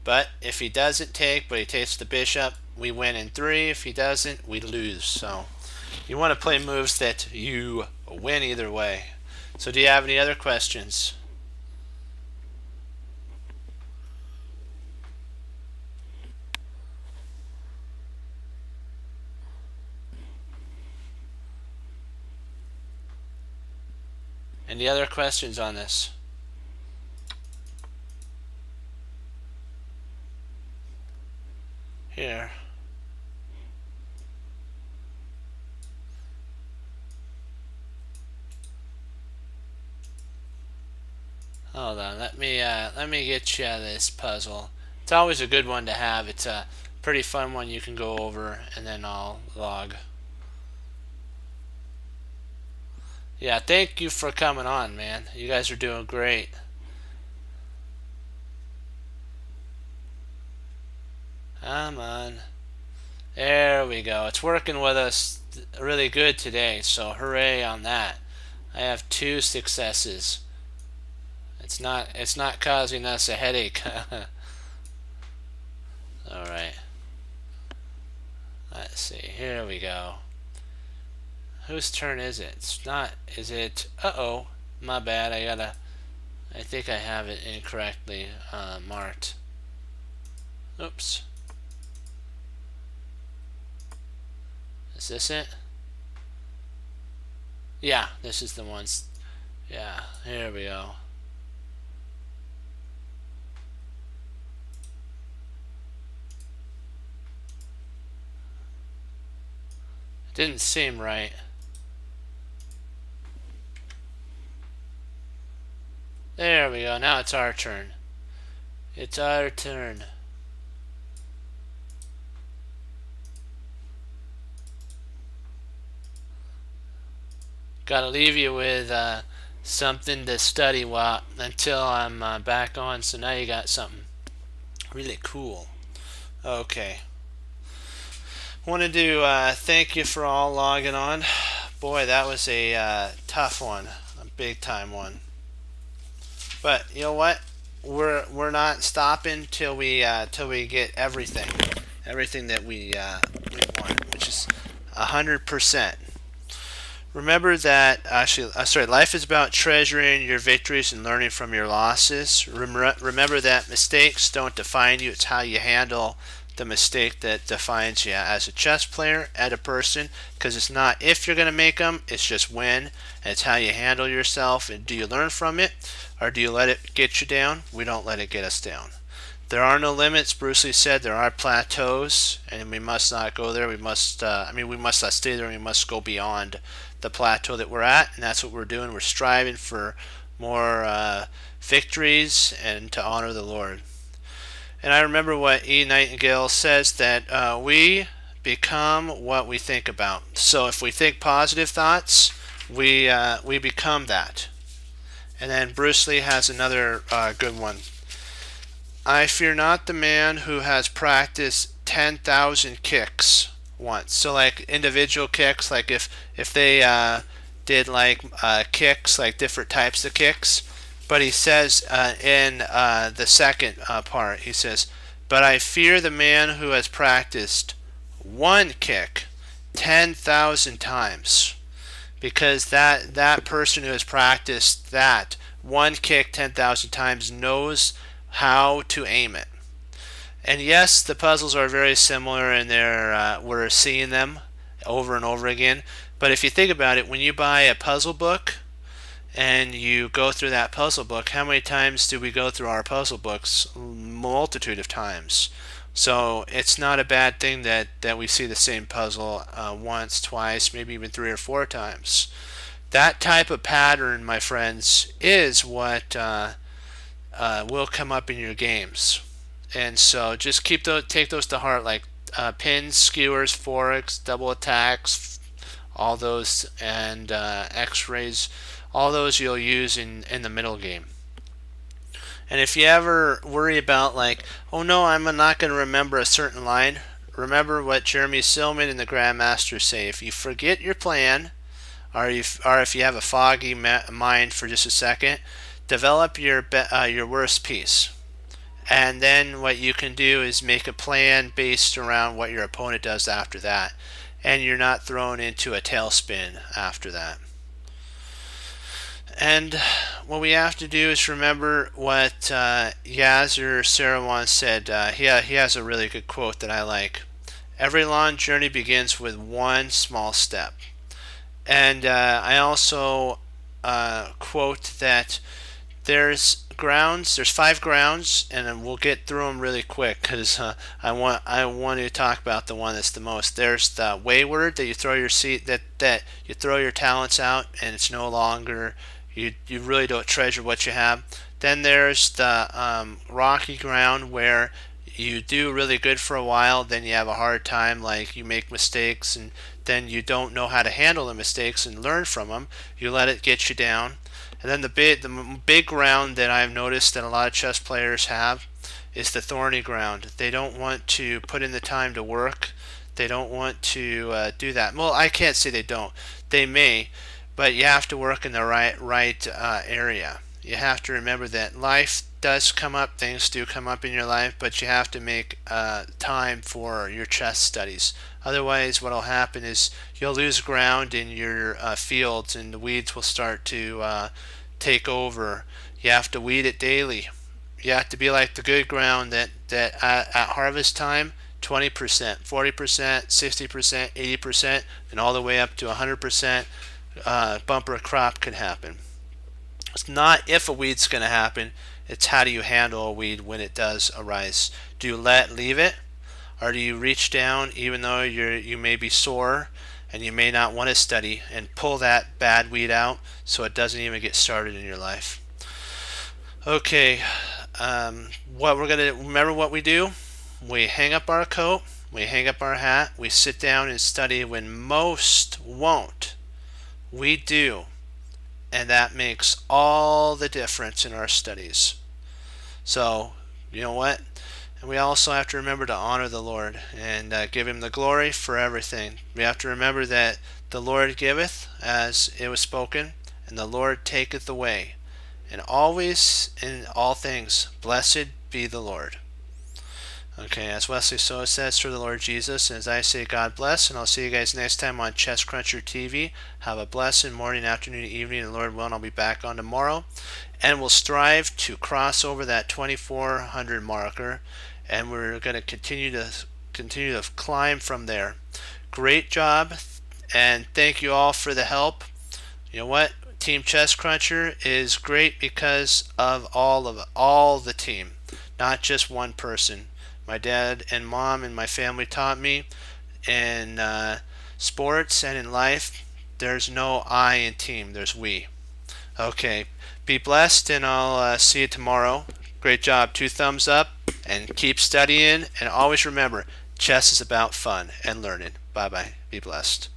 But if he doesn't take, but he takes the bishop, we win in 3. If he doesn't, we lose. So you want to play moves that you win either way. So do you have any other questions? Any other questions on this? Here. Hold on, let me get you this puzzle. It's always a good one to have. It's a pretty fun one you can go over, and then I'll log. Yeah, thank you for coming on, man. You guys are doing great. Come on. There we go. It's working with us really good today, so hooray on that. I have 2 successes. It's not causing us a headache. Alright. Let's see. Here we go. Whose turn is it? It's not. Is it? Uh-oh. My bad. I think I have it incorrectly marked. Oops. Is this it? Yeah, this is the one. Yeah, here we go. It didn't seem right. There we go. Now it's our turn. It's our turn. Gotta leave you with something to study until I'm back on. So now you got something really cool. Okay. Wanted to thank you for all logging on. Boy, that was a tough one, a big time one. But you know what? We're not stopping till we get everything that we want, which is 100%. Remember that life is about treasuring your victories and learning from your losses. Remember that mistakes don't define you. It's how you handle the mistake that defines you as a chess player, as a person, because it's not if you're going to make them, it's just when, and it's how you handle yourself. And do you learn from it, or do you let it get you down? We don't let it get us down. There are no limits. Bruce Lee said there are plateaus, and we must not go there. We must not stay there. We must go beyond the plateau that we're at, and that's what we're doing. We're striving for more victories and to honor the Lord. And I remember what E. Nightingale says, that we become what we think about. So if we think positive thoughts, we become that. And then Bruce Lee has another good one. I fear not the man who has practiced 10,000 kicks once. So like individual kicks, like if they did like kicks, like different types of kicks. But he says in the second part, he says, but I fear the man who has practiced one kick 10,000 times. Because that person who has practiced that one kick 10,000 times knows how to aim it. And yes, the puzzles are very similar, and we're seeing them over and over again. But if you think about it, when you buy a puzzle book and you go through that puzzle book, how many times do we go through our puzzle books? Multitude of times. So it's not a bad thing that we see the same puzzle once, twice, maybe even 3 or 4 times. That type of pattern, my friends, is what will come up in your games. And so just take those to heart, like pins, skewers, forks, double attacks, all those, and X-rays, all those you'll use in the middle game. And if you ever worry about like, oh no, I'm not going to remember a certain line, remember what Jeremy Silman and the Grandmaster say. If you forget your plan, or if you have a foggy mind for just a second, develop your worst piece. And then what you can do is make a plan based around what your opponent does after that. And you're not thrown into a tailspin after that. And what we have to do is remember what Yasser Seirawan said. He has a really good quote that I like. Every long journey begins with one small step. And I also quote that there's 5 grounds, and we'll get through them really quick because I want to talk about the one that's the most. There's the wayward, that you throw that you throw your talents out and it's no longer, you really don't treasure what you have. Then there's the rocky ground, where you do really good for a while, then you have a hard time, like you make mistakes and then you don't know how to handle the mistakes and learn from them. You let it get you down. And then the big ground that I've noticed that a lot of chess players have is the thorny ground. They don't want to put in the time to work. They don't want to do that. Well, I can't say they don't. They may, but you have to work in the right area. You have to remember that life does come up, things do come up in your life, but you have to make time for your chess studies. Otherwise, what will happen is you'll lose ground in your fields, and the weeds will start to take over. You have to weed it daily. You have to be like the good ground that at harvest time, 20%, 40%, 60%, 80%, and all the way up to 100% bumper crop can happen. It's not if a weed's going to happen, it's how do you handle a weed when it does arise. Do you leave it? Or do you reach down even though you may be sore and you may not want to study, and pull that bad weed out so it doesn't even get started in your life? Okay, what we're going to remember what we do. We hang up our coat, we hang up our hat, we sit down and study when most won't. We do. And that makes all the difference in our studies. So, you know what? And we also have to remember to honor the Lord and give Him the glory for everything. We have to remember that the Lord giveth, as it was spoken, and the Lord taketh away. And always in all things, blessed be the Lord. Okay, as Wesley So says, through the Lord Jesus, and as I say, God bless, and I'll see you guys next time on Chess Cruncher TV. Have a blessed morning, afternoon, evening, and Lord willing, I'll be back on tomorrow. And we'll strive to cross over that 2400 marker, and we're going to continue to climb from there. Great job, and thank you all for the help. You know what? Team Chess Cruncher is great because of all the team, not just one person. My dad and mom and my family taught me in sports and in life, there's no I in team, there's we. Okay, be blessed, and I'll see you tomorrow. Great job, 2 thumbs up, and keep studying, and always remember, chess is about fun and learning. Bye-bye. Be blessed.